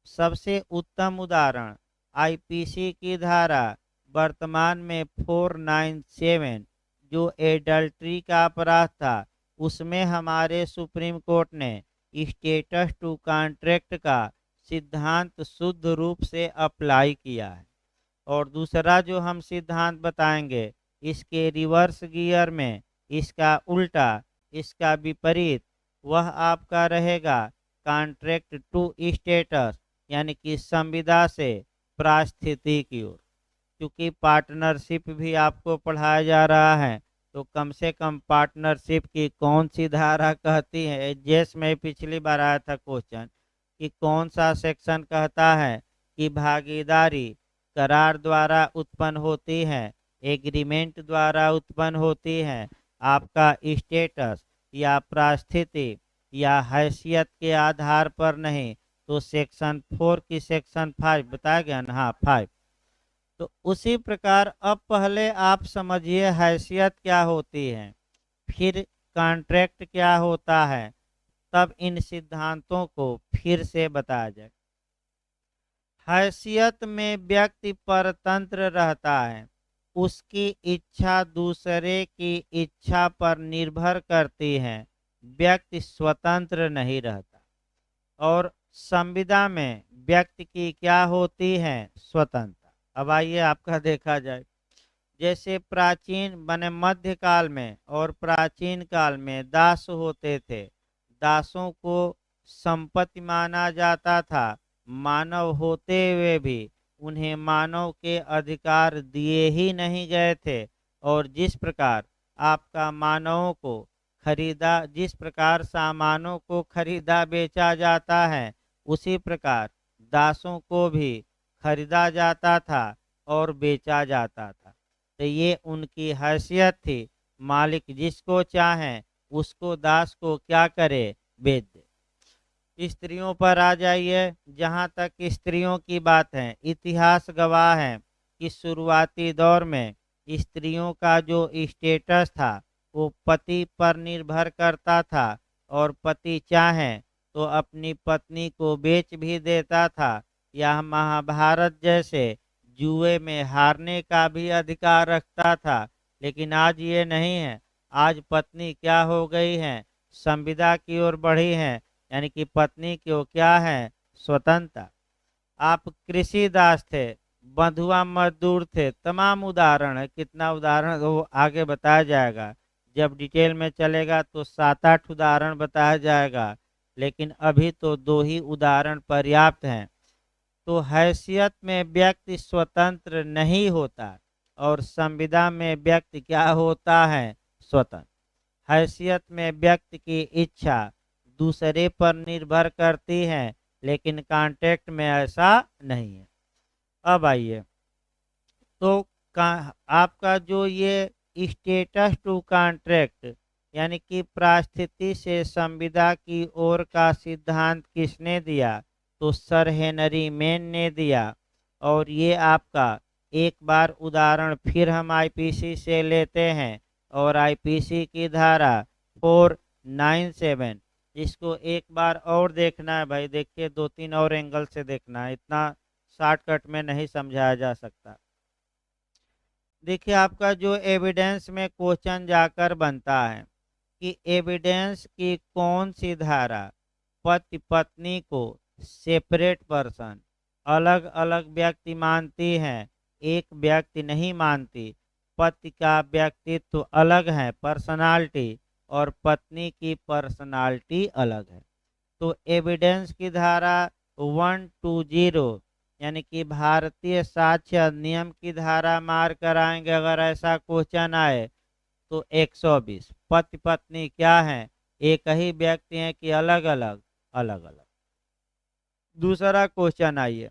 सबसे उत्तम उदाहरण आईपीसी की धारा वर्तमान में 497 जो एडल्ट्री का अपराध था, उसमें हमारे सुप्रीम कोर्ट ने स्टेटस टू कॉन्ट्रैक्ट का सिद्धांत शुद्ध रूप से अप्लाई किया है। और दूसरा जो हम सिद्धांत बताएंगे इसके रिवर्स गियर में, इसका उल्टा, इसका विपरीत, वह आपका रहेगा कॉन्ट्रैक्ट टू स्टेटस, यानी कि संविदा से पारिस्थितिकी की ओर। क्योंकि पार्टनरशिप भी आपको पढ़ाया जा रहा है, तो कम से कम पार्टनरशिप की कौन सी धारा कहती है। जैसे मैं पिछली बार आया था क्वेश्चन कि कौन सा सेक्शन कहता है कि भागीदारी करार द्वारा उत्पन्न होती है, एग्रीमेंट द्वारा उत्पन्न होती है, आपका स्टेटस या परिस्थिति या हैसियत के आधार पर नहीं। तो सेक्शन 4 की सेक्शन 5 बताया गया ना, हाँ 5। तो उसी प्रकार अब पहले आप समझिए हैसियत क्या होती है, फिर कॉन्ट्रैक्ट क्या होता है, तब इन सिद्धांतों को फिर से बताया जाए। हैसियत में व्यक्ति परतंत्र रहता है, उसकी इच्छा दूसरे की इच्छा पर निर्भर करती है, व्यक्ति स्वतंत्र नहीं रहता। और संविदा में व्यक्ति की क्या होती है, स्वतंत्रता। अब आइए आपका देखा जाए। जैसे प्राचीन बने मध्यकाल में और प्राचीन काल में दास होते थे, दासों को संपत्ति माना जाता था। मानव होते हुए भी उन्हें मानव के अधिकार दिए ही नहीं गए थे। और जिस प्रकार आपका मानवों को खरीदा, जिस प्रकार सामानों को खरीदा बेचा जाता है, उसी प्रकार दासों को भी खरीदा जाता था और बेचा जाता था। तो ये उनकी हैसियत थी। मालिक जिसको चाहे उसको दास को क्या करे, बेच दे। स्त्रियों पर आ जाइए। जहाँ तक स्त्रियों की बात है, इतिहास गवाह है कि शुरुआती दौर में स्त्रियों का जो स्टेटस था वो पति पर निर्भर करता था, और पति चाहे तो अपनी पत्नी को बेच भी देता था। यह महाभारत जैसे जुए में हारने का भी अधिकार रखता था। लेकिन आज ये नहीं है। आज पत्नी क्या हो गई है, संविदा की ओर बढ़ी है, यानी कि पत्नी की क्या है, स्वतंत्रता। आप कृषि दास थे, बंधुआ मजदूर थे, तमाम उदाहरण है। कितना उदाहरण वो आगे बताया जाएगा, जब डिटेल में चलेगा तो 7-8 उदाहरण बताया जाएगा। लेकिन अभी तो 2 ही उदाहरण पर्याप्त हैं। तो हैसियत में व्यक्ति स्वतंत्र नहीं होता, और संविदा में व्यक्ति क्या होता है, स्वतंत्र। हैसियत में व्यक्ति की इच्छा दूसरे पर निर्भर करती है, लेकिन कॉन्ट्रैक्ट में ऐसा नहीं है। अब आइए, तो आपका जो ये स्टेटस टू कॉन्ट्रैक्ट, यानी कि परिस्थिति से संविदा की ओर का सिद्धांत किसने दिया, तो सर हेनरी मेन ने दिया। और ये आपका एक बार उदाहरण फिर हम आईपीसी से लेते हैं, और आईपीसी की धारा 497, इसको एक बार और देखना है भाई। देखिए 2-3 और एंगल से देखना है, इतना शॉर्टकट में नहीं समझाया जा सकता। देखिए आपका जो एविडेंस में क्वेश्चन जाकर बनता है कि एविडेंस की कौन सी धारा पति पत्नी को सेपरेट पर्सन, अलग अलग व्यक्ति मानती है, एक व्यक्ति नहीं मानती। पति का व्यक्तित्व अलग है, पर्सनालिटी, और पत्नी की पर्सनालिटी अलग है। तो एविडेंस की धारा 120, यानी कि भारतीय साक्ष्य अधिनियम की धारा मार कराएंगे अगर ऐसा क्वेश्चन आए तो 120। पति पत्नी क्या है, एक ही व्यक्ति है कि अलग अलग, अलग अलग। दूसरा क्वेश्चन आइए।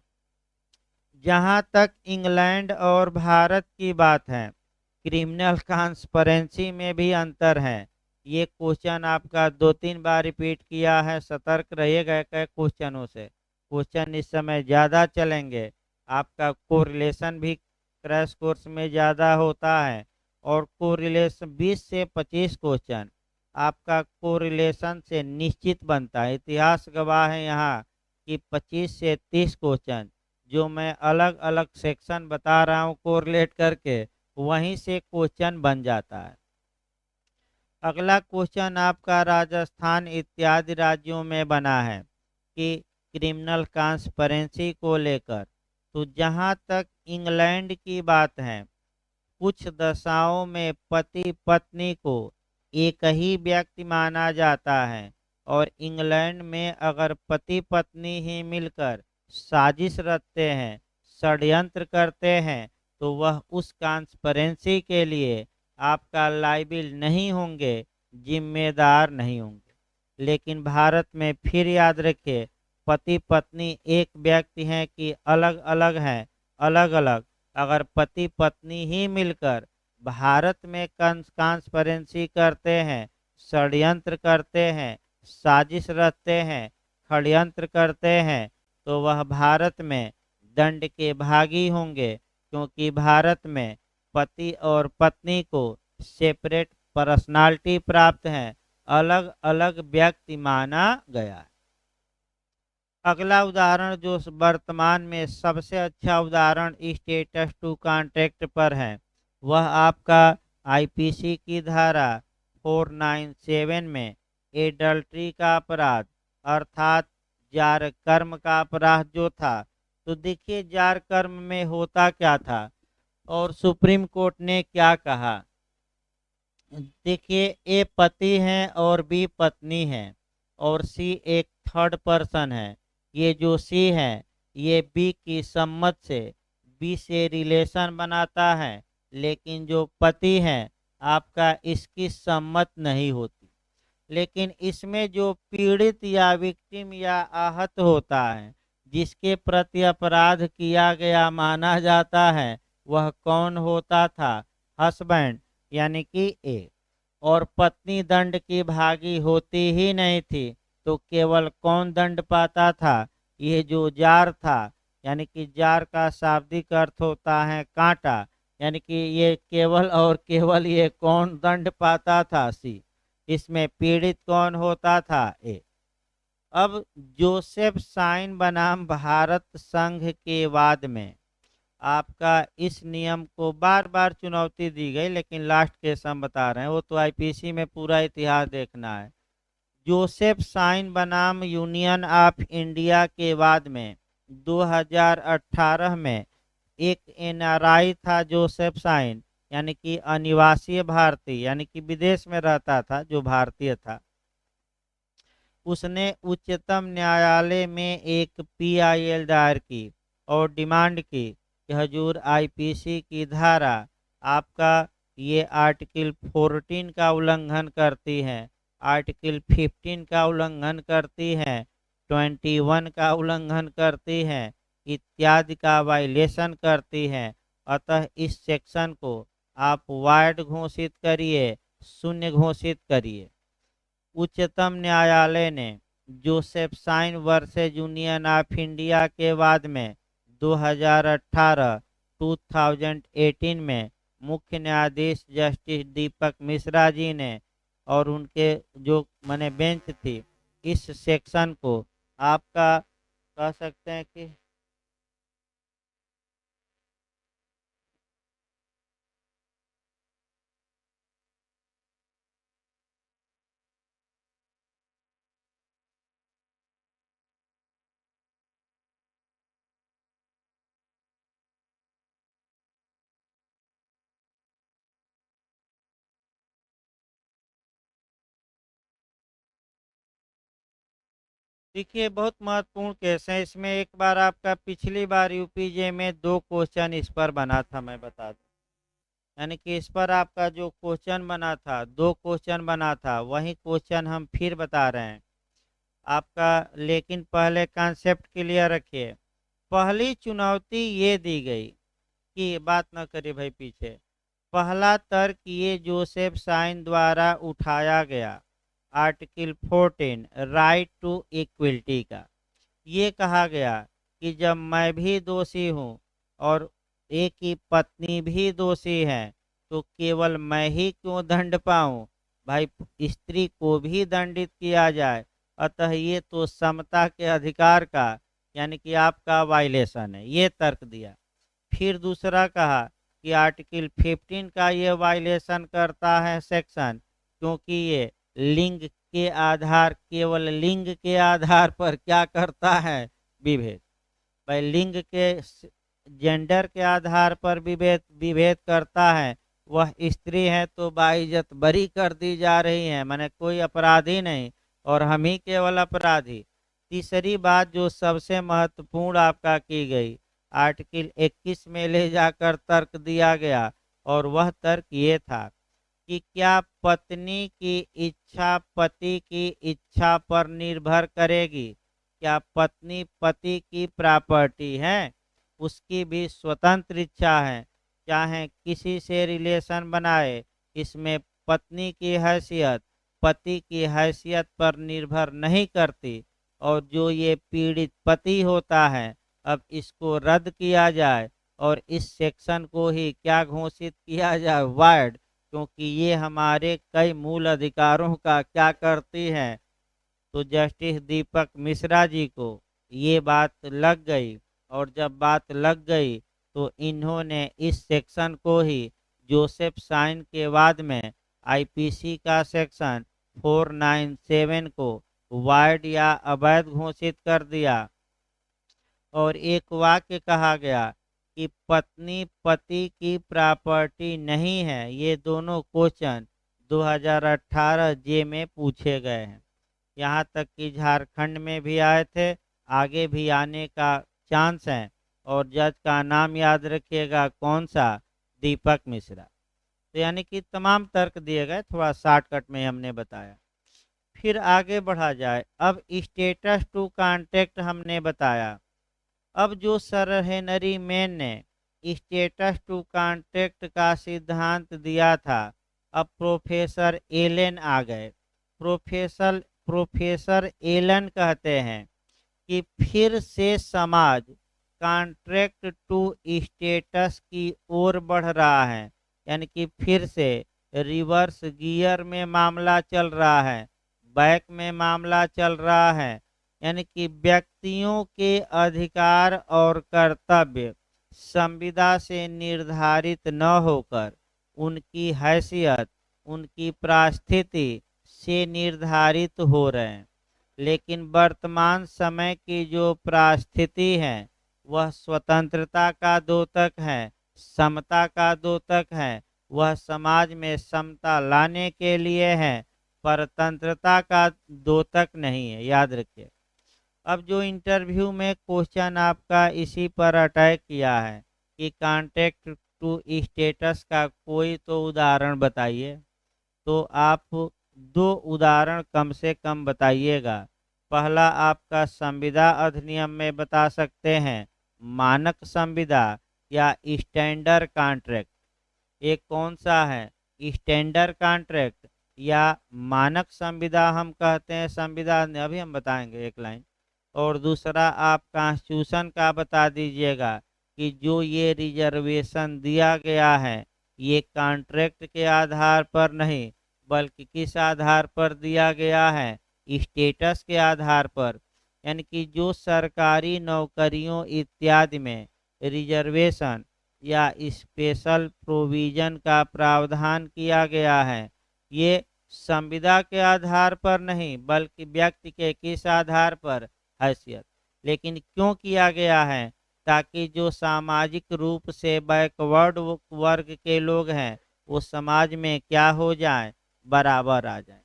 जहां तक इंग्लैंड और भारत की बात है, क्रिमिनल ट्रांसपेरेंसी में भी अंतर है। ये क्वेश्चन आपका 2-3 बार रिपीट किया है, सतर्क रहिएगा कई क्वेश्चनों से। क्वेश्चन इस समय ज़्यादा चलेंगे, आपका कोरिलेशन भी क्रैश कोर्स में ज़्यादा होता है। और कोरिलेशन 20 से 25 क्वेश्चन आपका कोरिलेशन से निश्चित बनता है। इतिहास गवाह है यहाँ कि 25 से 30 क्वेश्चन जो मैं अलग अलग सेक्शन बता रहा हूँ कोरिलेट करके, वहीं से क्वेश्चन बन जाता है। अगला क्वेश्चन आपका राजस्थान इत्यादि राज्यों में बना है कि क्रिमिनल ट्रांसपेरेंसी को लेकर। तो जहां तक इंग्लैंड की बात है, कुछ दशाओं में पति पत्नी को एक ही व्यक्ति माना जाता है, और इंग्लैंड में अगर पति पत्नी ही मिलकर साजिश रचते हैं, षड्यंत्र करते हैं, तो वह उस कॉन्स्पिरेंसी के लिए आपका लायबिल नहीं होंगे, जिम्मेदार नहीं होंगे। लेकिन भारत में फिर याद रखिए, पति पत्नी एक व्यक्ति हैं कि अलग अलग हैं, अलग अलग। अगर पति पत्नी ही मिलकर भारत में कॉन्स्पिरेंसी करते हैं, षड्यंत्र करते हैं, साजिश रचते हैं, षड्यंत्र करते हैं, तो वह भारत में दंड के भागी होंगे, क्योंकि भारत में पति और पत्नी को सेपरेट पर्सनालिटी प्राप्त है, अलग अलग व्यक्ति माना गया है। अगला उदाहरण जो वर्तमान में सबसे अच्छा उदाहरण स्टेटस टू कॉन्ट्रैक्ट पर है, वह आपका आईपीसी की धारा 497 में एडल्ट्री का अपराध अर्थात जार कर्म का अपराध जो था। तो देखिए जार कर्म में होता क्या था और सुप्रीम कोर्ट ने क्या कहा। देखिए ए पति हैं और बी पत्नी है और सी एक थर्ड पर्सन है। ये जो सी है ये बी की सम्मत से बी से रिलेशन बनाता है, लेकिन जो पति है आपका इसकी सम्मत नहीं होती। लेकिन इसमें जो पीड़ित या विक्टिम या आहत होता है, जिसके प्रति अपराध किया गया माना जाता है, वह कौन होता था? हस्बैंड यानी कि ए। और पत्नी दंड की भागी होती ही नहीं थी, तो केवल कौन दंड पाता था? ये जो जार था, यानी कि जार का शाब्दिक अर्थ होता है कांटा, यानी कि ये केवल और केवल ये कौन दंड पाता था? सी। इसमें पीड़ित कौन होता था? ए। अब जोसेफ साइन बनाम भारत संघ के वाद में आपका इस नियम को बार बार चुनौती दी गई, लेकिन लास्ट केस हम बता रहे हैं, वो तो आईपीसी में पूरा इतिहास देखना है। जोसेफ साइन बनाम यूनियन ऑफ इंडिया के वाद में 2018 में एक एनआरआई था जोसेफ साइन, यानी कि अनिवासी भारतीय, यानी कि विदेश में रहता था, जो भारतीय था। उसने उच्चतम न्यायालय में एक पीआईएल दायर की और डिमांड की कि हजूर आईपीसी की धारा आपका ये आर्टिकल 14 का उल्लंघन करती है, आर्टिकल 15 का उल्लंघन करती है, 21 का उल्लंघन करती है, इत्यादि का वायलेशन करती है। अतः इस सेक्शन को आप वाइड घोषित करिए, शून्य घोषित करिए। उच्चतम न्यायालय ने Joseph Shine versus union of India के वाद में 2018 में मुख्य न्यायाधीश जस्टिस दीपक मिश्रा जी ने और उनके जो माने बेंच थी, इस सेक्शन को आपका कह सकते हैं कि देखिए बहुत महत्वपूर्ण केस है। इसमें एक बार आपका पिछली बार यूपीजे में 2 क्वेश्चन इस पर बना था, मैं बता दूं। यानी कि इस पर आपका जो क्वेश्चन बना था, 2 क्वेश्चन बना था, वही क्वेश्चन हम फिर बता रहे हैं आपका। लेकिन पहले कॉन्सेप्ट क्लियर रखिए। पहली चुनौती ये दी गई कि बात न करिए भाई पीछे। पहला तर्क ये जोसेफ साइन द्वारा उठाया गया आर्टिकल 14 राइट टू इक्वलिटी का। ये कहा गया कि जब मैं भी दोषी हूँ और एक ही पत्नी भी दोषी है, तो केवल मैं ही क्यों दंड पाऊँ, भाई स्त्री को भी दंडित किया जाए। अतः ये तो समता के अधिकार का यानी कि आपका वायलेशन है, ये तर्क दिया। फिर दूसरा कहा कि आर्टिकल 15 का ये वायलेशन करता है सेक्शन, क्योंकि ये लिंग के आधार, केवल लिंग के आधार पर क्या करता है? विभेद। भाई लिंग के जेंडर के आधार पर विभेद विभेद करता है। वह स्त्री है तो बाइज्जत बरी कर दी जा रही है, माने कोई अपराधी नहीं, और हम ही केवल अपराधी। तीसरी बात जो सबसे महत्वपूर्ण आपका की गई, आर्टिकल 21 में ले जाकर तर्क दिया गया, और वह तर्क ये था कि क्या पत्नी की इच्छा पति की इच्छा पर निर्भर करेगी? क्या पत्नी पति की प्रॉपर्टी है? उसकी भी स्वतंत्र इच्छा है, चाहे किसी से रिलेशन बनाए। इसमें पत्नी की हैसियत पति की हैसियत पर निर्भर नहीं करती। और जो ये पीड़ित पति होता है, अब इसको रद्द किया जाए और इस सेक्शन को ही क्या घोषित किया जाए, वाइड, क्योंकि ये हमारे कई मूल अधिकारों का क्या करती है। तो जस्टिस दीपक मिश्रा जी को ये बात लग गई, और जब बात लग गई तो इन्होंने इस सेक्शन को ही जोसेफ साइन के बाद में आईपीसी का सेक्शन 497 को वाइड या अवैध घोषित कर दिया। और एक वाक्य कहा गया कि पत्नी पति की प्रॉपर्टी नहीं है। ये दोनों क्वेश्चन 2018 जे में पूछे गए हैं। यहाँ तक कि झारखंड में भी आए थे, आगे भी आने का चांस है। और जज का नाम याद रखिएगा, कौन सा? दीपक मिश्रा। तो यानी कि तमाम तर्क दिए गए, थोड़ा शॉर्टकट में हमने बताया। फिर आगे बढ़ा जाए। अब स्टेटस टू कॉन्टेक्ट हमने बताया। अब जो सर हेनरी मैन ने स्टेटस टू कॉन्टेक्ट का सिद्धांत दिया था, अब प्रोफेसर एलन आ गए। प्रोफेसर एलन कहते हैं कि फिर से समाज कॉन्ट्रैक्ट टू स्टेटस की ओर बढ़ रहा है। यानी कि फिर से रिवर्स गियर में मामला चल रहा है, बैक में मामला चल रहा है। यानी कि व्यक्तियों के अधिकार और कर्तव्य संविदा से निर्धारित न होकर उनकी हैसियत, उनकी परिस्थिति से निर्धारित हो रहे हैं। लेकिन वर्तमान समय की जो परिस्थिति है वह स्वतंत्रता का द्योतक है, समता का द्योतक है। वह समाज में समता लाने के लिए है, परतंत्रता का द्योतक नहीं है, याद रखिए। अब जो इंटरव्यू में क्वेश्चन आपका इसी पर अटैक किया है कि कॉन्टेक्ट टू स्टेटस का कोई तो उदाहरण बताइए, तो आप दो उदाहरण कम से कम बताइएगा। पहला आपका संविदा अधिनियम में बता सकते हैं, मानक संविदा या स्टैंडर्ड कॉन्ट्रैक्ट। एक कौन सा है, स्टैंडर्ड कॉन्ट्रैक्ट या मानक संविदा हम कहते हैं संविदा, अभी हम बताएंगे एक लाइन। और दूसरा आप कॉन्स्टिट्यूशन का बता दीजिएगा कि जो ये रिजर्वेशन दिया गया है ये कॉन्ट्रैक्ट के आधार पर नहीं, बल्कि किस आधार पर दिया गया है, स्टेटस के आधार पर। यानी कि जो सरकारी नौकरियों इत्यादि में रिजर्वेशन या स्पेशल प्रोविजन का प्रावधान किया गया है, ये संविदा के आधार पर नहीं बल्कि व्यक्ति के किस आधार पर, हैसियत। लेकिन क्यों किया गया है? ताकि जो सामाजिक रूप से बैकवर्ड वर्ग के लोग हैं वो समाज में क्या हो जाए, बराबर आ जाए।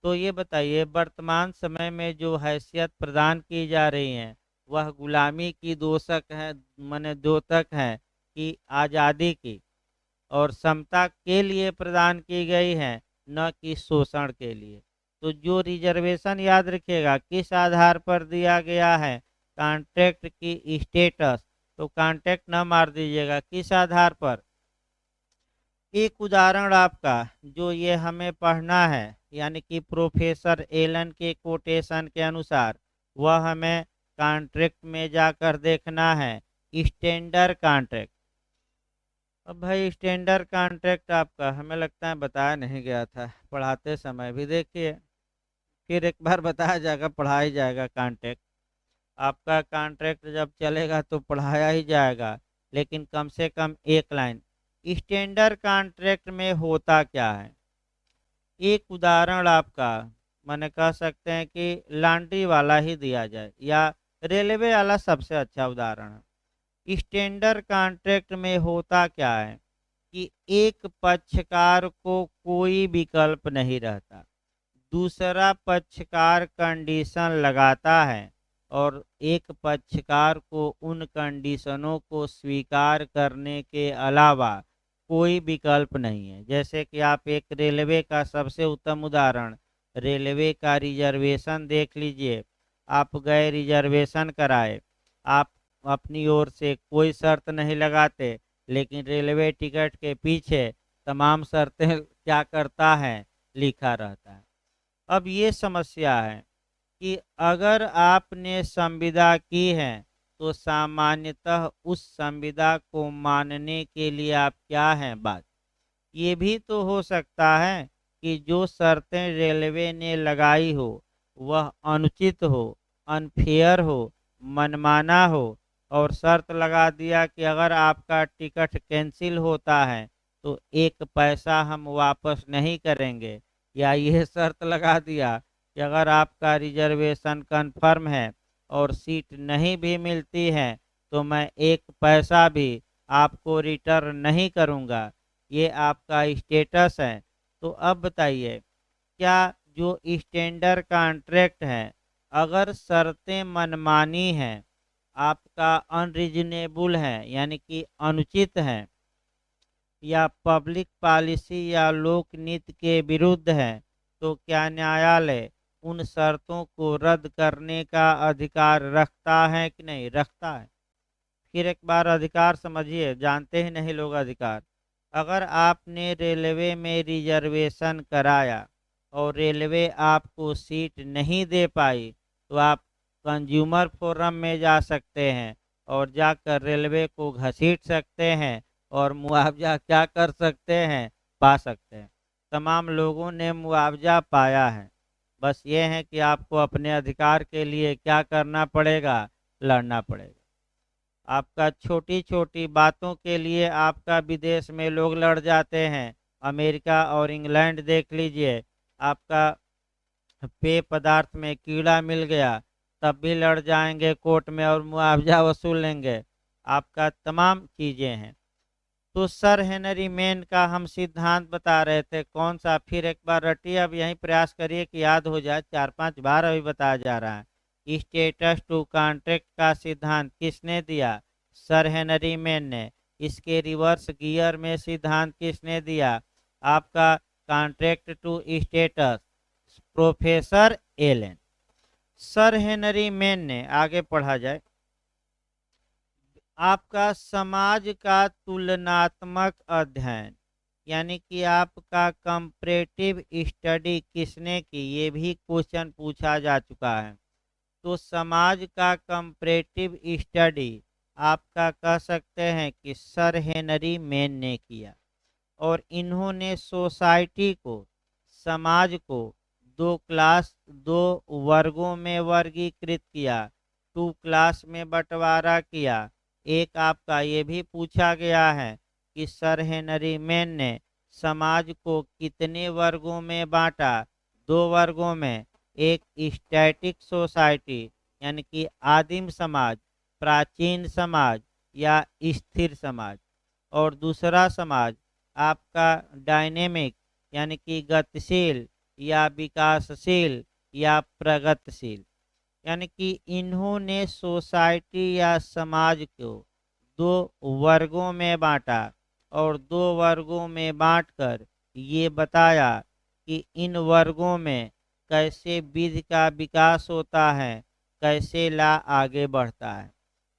तो ये बताइए, वर्तमान समय में जो हैसियत प्रदान की जा रही है वह गुलामी की दोषक है, माने द्योतक है, कि आज़ादी की और समता के लिए प्रदान की गई है, न कि शोषण के लिए। तो जो रिजर्वेशन, याद रखिएगा, किस आधार पर दिया गया है, कॉन्ट्रैक्ट की स्टेटस। तो कॉन्ट्रैक्ट न मार दीजिएगा, किस आधार पर। एक उदाहरण आपका जो ये हमें पढ़ना है, यानी कि प्रोफेसर एलन के कोटेशन के अनुसार, वह हमें कॉन्ट्रैक्ट में जाकर देखना है, स्टैंडर्ड कॉन्ट्रैक्ट। अब भाई स्टैंडर्ड कॉन्ट्रैक्ट आपका हमें लगता है बताया नहीं गया था पढ़ाते समय भी, देखिए फिर एक बार बताया जाएगा, पढ़ाया जाएगा। कॉन्ट्रैक्ट आपका, कॉन्ट्रैक्ट जब चलेगा तो पढ़ाया ही जाएगा, लेकिन कम से कम एक लाइन। स्टैंडर्ड कॉन्ट्रैक्ट में होता क्या है? एक उदाहरण आपका मैंने कह सकते हैं कि लॉन्ड्री वाला ही दिया जाए, या रेलवे वाला सबसे अच्छा उदाहरण है। स्टैंडर्ड कॉन्ट्रैक्ट में होता क्या है कि एक पक्षकार को कोई विकल्प नहीं रहता। दूसरा पक्षकार कंडीशन लगाता है और एक पक्षकार को उन कंडीशनों को स्वीकार करने के अलावा कोई विकल्प नहीं है। जैसे कि आप एक रेलवे का सबसे उत्तम उदाहरण, रेलवे का रिजर्वेशन देख लीजिए। आप गए, रिजर्वेशन कराए, आप अपनी ओर से कोई शर्त नहीं लगाते, लेकिन रेलवे टिकट के पीछे तमाम शर्तें क्या करता है, लिखा रहता है। अब ये समस्या है कि अगर आपने संविदा की है तो सामान्यतः उस संविदा को मानने के लिए आप क्या हैं बात। ये भी तो हो सकता है कि जो शर्तें रेलवे ने लगाई हो वह अनुचित हो, अनफेयर हो, मनमाना हो, और शर्त लगा दिया कि अगर आपका टिकट कैंसिल होता है तो 1 पैसा हम वापस नहीं करेंगे, या ये शर्त लगा दिया कि अगर आपका रिजर्वेशन कन्फर्म है और सीट नहीं भी मिलती है तो मैं 1 पैसा भी आपको रिटर्न नहीं करूँगा, ये आपका स्टेटस है। तो अब बताइए, क्या जो स्टैंडर्ड कॉन्ट्रैक्ट है, अगर शर्तें मनमानी हैं, आपका अनरीजनेबल है यानी कि अनुचित है, या पब्लिक पॉलिसी या लोक नीति के विरुद्ध है, तो क्या न्यायालय उन शर्तों को रद्द करने का अधिकार रखता है कि नहीं रखता है। फिर एक बार अधिकार समझिए, जानते ही नहीं लोग अधिकार। अगर आपने रेलवे में रिजर्वेशन कराया और रेलवे आपको सीट नहीं दे पाई तो आप कंज्यूमर फोरम में जा सकते हैं और जाकर रेलवे को घसीट सकते हैं और मुआवजा क्या कर सकते हैं, पा सकते हैं। तमाम लोगों ने मुआवजा पाया है। बस ये है कि आपको अपने अधिकार के लिए क्या करना पड़ेगा, लड़ना पड़ेगा। आपका छोटी छोटी बातों के लिए आपका विदेश में लोग लड़ जाते हैं। अमेरिका और इंग्लैंड देख लीजिए, आपका पेय पदार्थ में कीड़ा मिल गया तब भी लड़ जाएंगे कोर्ट में और मुआवजा वसूल लेंगे। आपका तमाम चीज़ें हैं। तो सर हेनरी मेन का हम सिद्धांत बता रहे थे, कौन सा, फिर एक बार रटिए, अब यही प्रयास करिए कि याद हो जाए, 4-5 बार अभी बताया जा रहा है। स्टेटस टू कॉन्ट्रैक्ट का सिद्धांत किसने दिया, सर हेनरी मेन ने। इसके रिवर्स गियर में सिद्धांत किसने दिया, आपका contract to status, professor Allen. Sir Henry Maine ने, आगे पढ़ा जाए, आपका समाज का तुलनात्मक अध्ययन यानी कि आपका कंपैरेटिव स्टडी किसने की, ये भी क्वेश्चन पूछा जा चुका है। तो समाज का कंपैरेटिव स्टडी आपका कह सकते हैं कि सर हेनरी मेन ने किया। और इन्होंने सोसाइटी को, समाज को दो वर्गों में वर्गीकृत किया, 2 क्लास में बंटवारा किया। एक आपका ये भी पूछा गया है कि सर हेनरी मेन ने समाज को कितने वर्गों में बांटा, 2 वर्गों में। एक स्टैटिक सोसाइटी यानी कि आदिम समाज, प्राचीन समाज या स्थिर समाज, और दूसरा समाज आपका डायनेमिक यानी कि गतिशील या विकासशील या प्रगतिशील। यानी कि इन्होंने सोसाइटी या समाज को 2 वर्गों में बांटा और 2 वर्गों में बांटकर ये बताया कि इन वर्गों में कैसे विधि का विकास होता है, कैसे ला आगे बढ़ता है।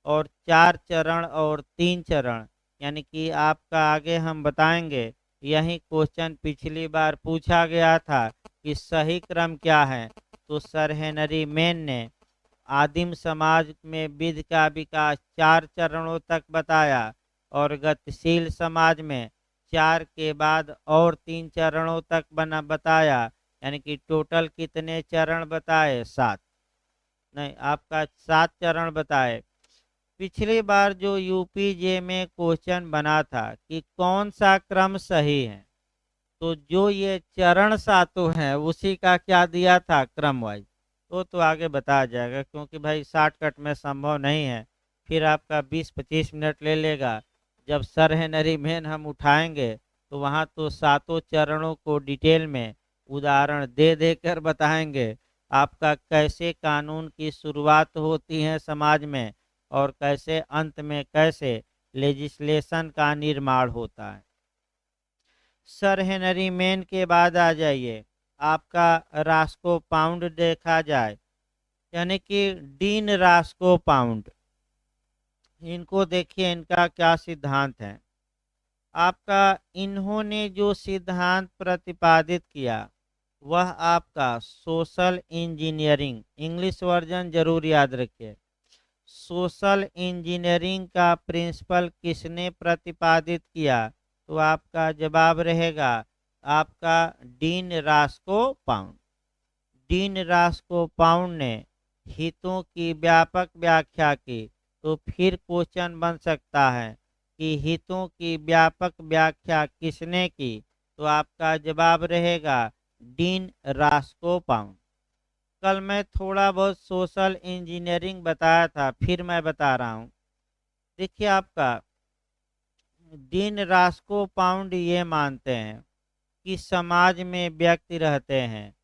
और 4 चरण और 3 चरण यानी कि आपका आगे हम बताएंगे, यही क्वेश्चन पिछली बार पूछा गया था कि सही क्रम क्या है। तो सर हेनरी मेन ने आदिम समाज में विधि का विकास 4 चरणों तक बताया और गतिशील समाज में 4 के बाद और 3 चरणों तक बना बताया। यानी कि टोटल कितने चरण बताए, 7, नहीं आपका 7 चरण बताए। पिछली बार जो यूपीजे में क्वेश्चन बना था कि कौन सा क्रम सही है, तो जो ये चरण सातों हैं उसी का क्या दिया था, क्रम वाइज। तो आगे बताया जाएगा, क्योंकि भाई शॉर्टकट में संभव नहीं है, फिर आपका 20-25 मिनट ले लेगा। जब सर हेनरी मेन हम उठाएंगे तो वहाँ तो 7 चरणों को डिटेल में उदाहरण दे देकर बताएंगे आपका कैसे कानून की शुरुआत होती है समाज में और कैसे अंत में कैसे लेजिस्लेशन का निर्माण होता है। सर हेनरी मेन के बाद आ जाइए, आपका रास्को पाउंड देखा जाए, यानी कि डीन रास्को पाउंड। इनको देखिए, इनका क्या सिद्धांत है। आपका इन्होंने जो सिद्धांत प्रतिपादित किया वह आपका सोशल इंजीनियरिंग, इंग्लिश वर्जन जरूर याद रखिए, सोशल इंजीनियरिंग का प्रिंसिपल किसने प्रतिपादित किया, तो आपका जवाब रहेगा आपका dean Roscoe pound. Dean Roscoe pound ने हितों की व्यापक व्याख्या की। तो फिर क्वेश्चन बन सकता है कि हितों की व्यापक व्याख्या किसने की, तो आपका जवाब रहेगा डीन रास्को पाउंड। कल मैं थोड़ा बहुत सोशल इंजीनियरिंग बताया था, फिर मैं बता रहा हूँ। देखिए, आपका डीन रास्को पाउंड ये मानते हैं कि समाज में व्यक्ति रहते हैं,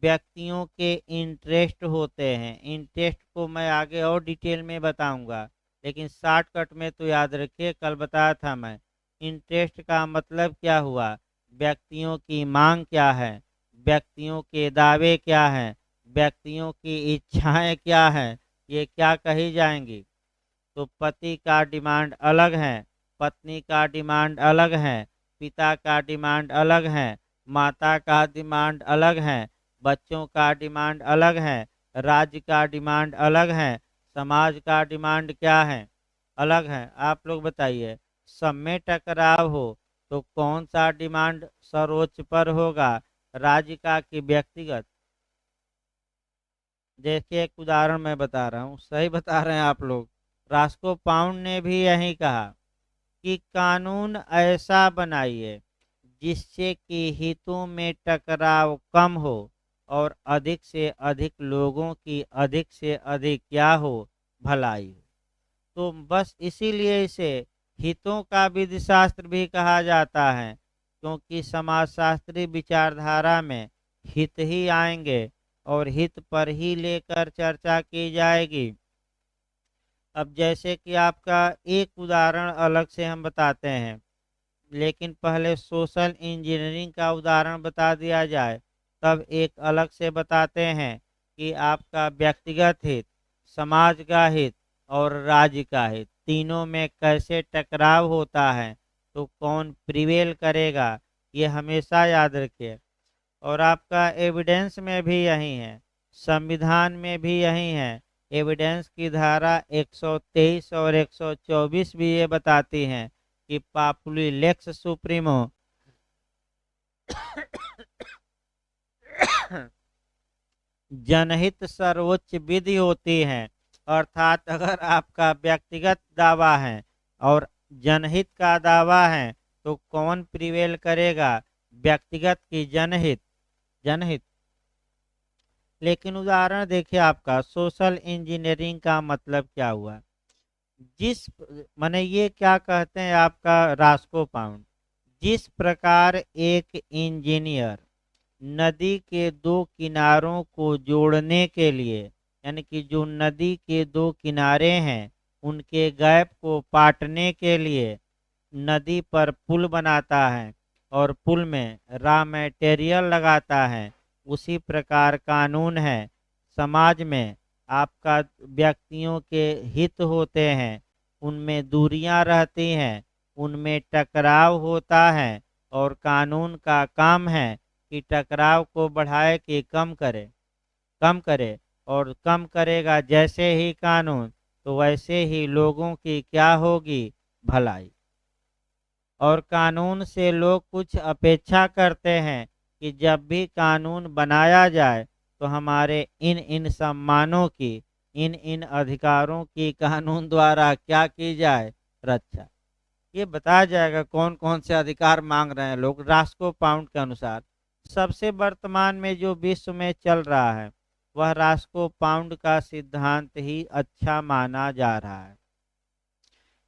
व्यक्तियों के इंटरेस्ट होते हैं। इंटरेस्ट को मैं आगे और डिटेल में बताऊंगा, लेकिन शॉर्टकट में तो याद रखिए, कल बताया था मैं। इंटरेस्ट का मतलब क्या हुआ, व्यक्तियों की मांग क्या है, व्यक्तियों के दावे क्या हैं, व्यक्तियों की इच्छाएं क्या हैं, ये क्या कही जाएंगी। तो पति का डिमांड अलग है, पत्नी का डिमांड अलग है, पिता का डिमांड अलग है, माता का डिमांड अलग है, बच्चों का डिमांड अलग है, राज्य का डिमांड अलग है, समाज का डिमांड क्या है, अलग है। आप लोग बताइए, सब में टकराव हो तो कौन सा डिमांड सर्वोच्च पर होगा, राज्य का कि व्यक्तिगत। देखिए, एक उदाहरण मैं बता रहा हूँ, सही बता रहे हैं आप लोग। रास्को पाउंड ने भी यही कहा कि कानून ऐसा बनाइए जिससे कि हितों में टकराव कम हो और अधिक से अधिक लोगों की अधिक से अधिक क्या हो, भलाई हो। तो बस इसीलिए इसे हितों का विधिशास्त्र भी कहा जाता है, क्योंकि समाजशास्त्री विचारधारा में हित ही आएंगे और हित पर ही लेकर चर्चा की जाएगी। अब जैसे कि आपका एक उदाहरण अलग से हम बताते हैं, लेकिन पहले सोशल इंजीनियरिंग का उदाहरण बता दिया जाए, तब एक अलग से बताते हैं कि आपका व्यक्तिगत हित, समाज का हित और राज्य का हित, तीनों में कैसे टकराव होता है, तो कौन प्रिवेल करेगा, ये हमेशा याद रखिए। और आपका एविडेंस में भी यही है, संविधान में भी यही है। एविडेंस की धारा 123 और 124 भी ये बताती हैं कि पापुली लेक्स सुप्रीमो जनहित सर्वोच्च विधि होती है। अर्थात अगर आपका व्यक्तिगत दावा है और जनहित का दावा है, तो कौन प्रिवेल करेगा, व्यक्तिगत की जनहित, जनहित। लेकिन उदाहरण देखिए, आपका सोशल इंजीनियरिंग का मतलब क्या हुआ। जिस माने ये क्या कहते हैं आपका रास्को पाउंड, जिस प्रकार एक इंजीनियर नदी के दो किनारों को जोड़ने के लिए, यानी कि जो नदी के दो किनारे हैं उनके गैप को पाटने के लिए नदी पर पुल बनाता है और पुल में रॉ मटेरियल लगाता है, उसी प्रकार कानून है। समाज में आपका व्यक्तियों के हित होते हैं, उनमें दूरियां रहती हैं, उनमें टकराव होता है, और कानून का काम है कि टकराव को बढ़ाए कि कम करे, कम करे। और कम करेगा जैसे ही कानून, तो वैसे ही लोगों की क्या होगी, भलाई। और कानून से लोग कुछ अपेक्षा करते हैं कि जब भी कानून बनाया जाए तो हमारे इन इन सम्मानों की, इन इन अधिकारों की कानून द्वारा क्या की जाए, रक्षा। ये बताया जाएगा कौन कौन से अधिकार मांग रहे हैं लोग रास्को पाउंड के अनुसार। सबसे वर्तमान में जो विश्व में चल रहा है वह रास्को पाउंड का सिद्धांत ही अच्छा माना जा रहा है।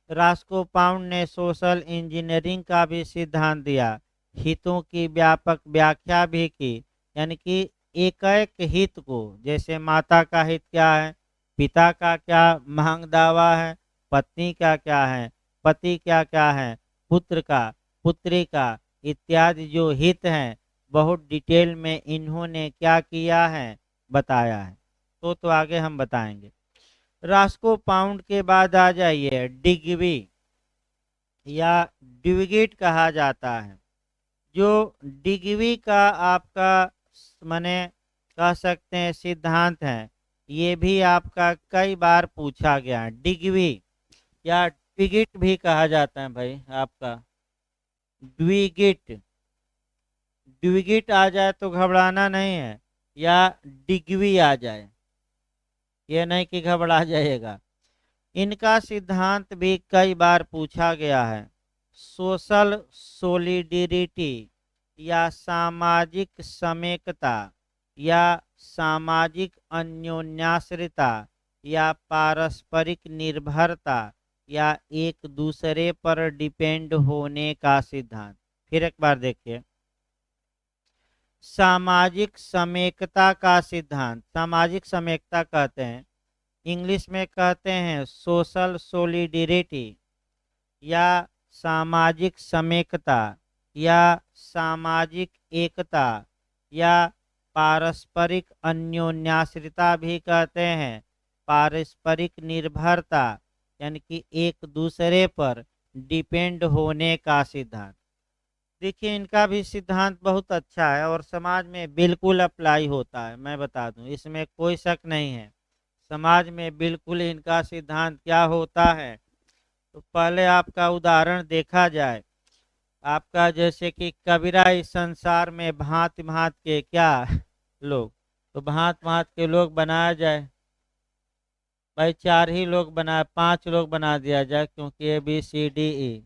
रास्को पाउंड ने सोशल इंजीनियरिंग का भी सिद्धांत दिया, हितों की व्यापक व्याख्या भी की, यानी कि एक एक हित को, जैसे माता का हित क्या है, पिता का क्या मांग दावा है, पत्नी का क्या है, पति क्या क्या है, पुत्र का, पुत्री का, इत्यादि जो हित हैं बहुत डिटेल में इन्होंने क्या किया है बताया है। तो आगे हम बताएंगे। रास्को पाउंड के बाद आ जाइए डिग्वी या डिविगेट कहा जाता है। जो डिग्वी का आपका माने कह सकते हैं सिद्धांत है, ये भी आपका कई बार पूछा गया है। डिग्वी या डिविगिट भी कहा जाता है भाई आपका, द्विगिट। द्विगिट आ जाए तो घबराना नहीं है, या डिग्वी आ जाए ये नहीं कि घबरा जाइएगा। इनका सिद्धांत भी कई बार पूछा गया है। सोशल सोलिडरिटी या सामाजिक समेकता या सामाजिक अन्योन्याश्रिता या पारस्परिक निर्भरता या एक दूसरे पर डिपेंड होने का सिद्धांत। फिर एक बार देखिए, सामाजिक समेकता का सिद्धांत, सामाजिक समेकता कहते हैं, इंग्लिश में कहते हैं सोशल सोलिडरिटी या सामाजिक समेकता या सामाजिक एकता या पारस्परिक अन्योन्याश्रिता भी कहते हैं, पारस्परिक निर्भरता यानी कि एक दूसरे पर डिपेंड होने का सिद्धांत। देखिए इनका भी सिद्धांत बहुत अच्छा है और समाज में बिल्कुल अप्लाई होता है, मैं बता दूं इसमें कोई शक नहीं है। समाज में बिल्कुल इनका सिद्धांत क्या होता है, तो पहले आपका उदाहरण देखा जाए। आपका जैसे कि कबीरा इस संसार में भांति भांत के क्या लोग, तो भांत भांत के लोग बनाया जाए भाई, 4 ही लोग बनाए, 5 लोग बना दिया जाए, क्योंकि ABCDE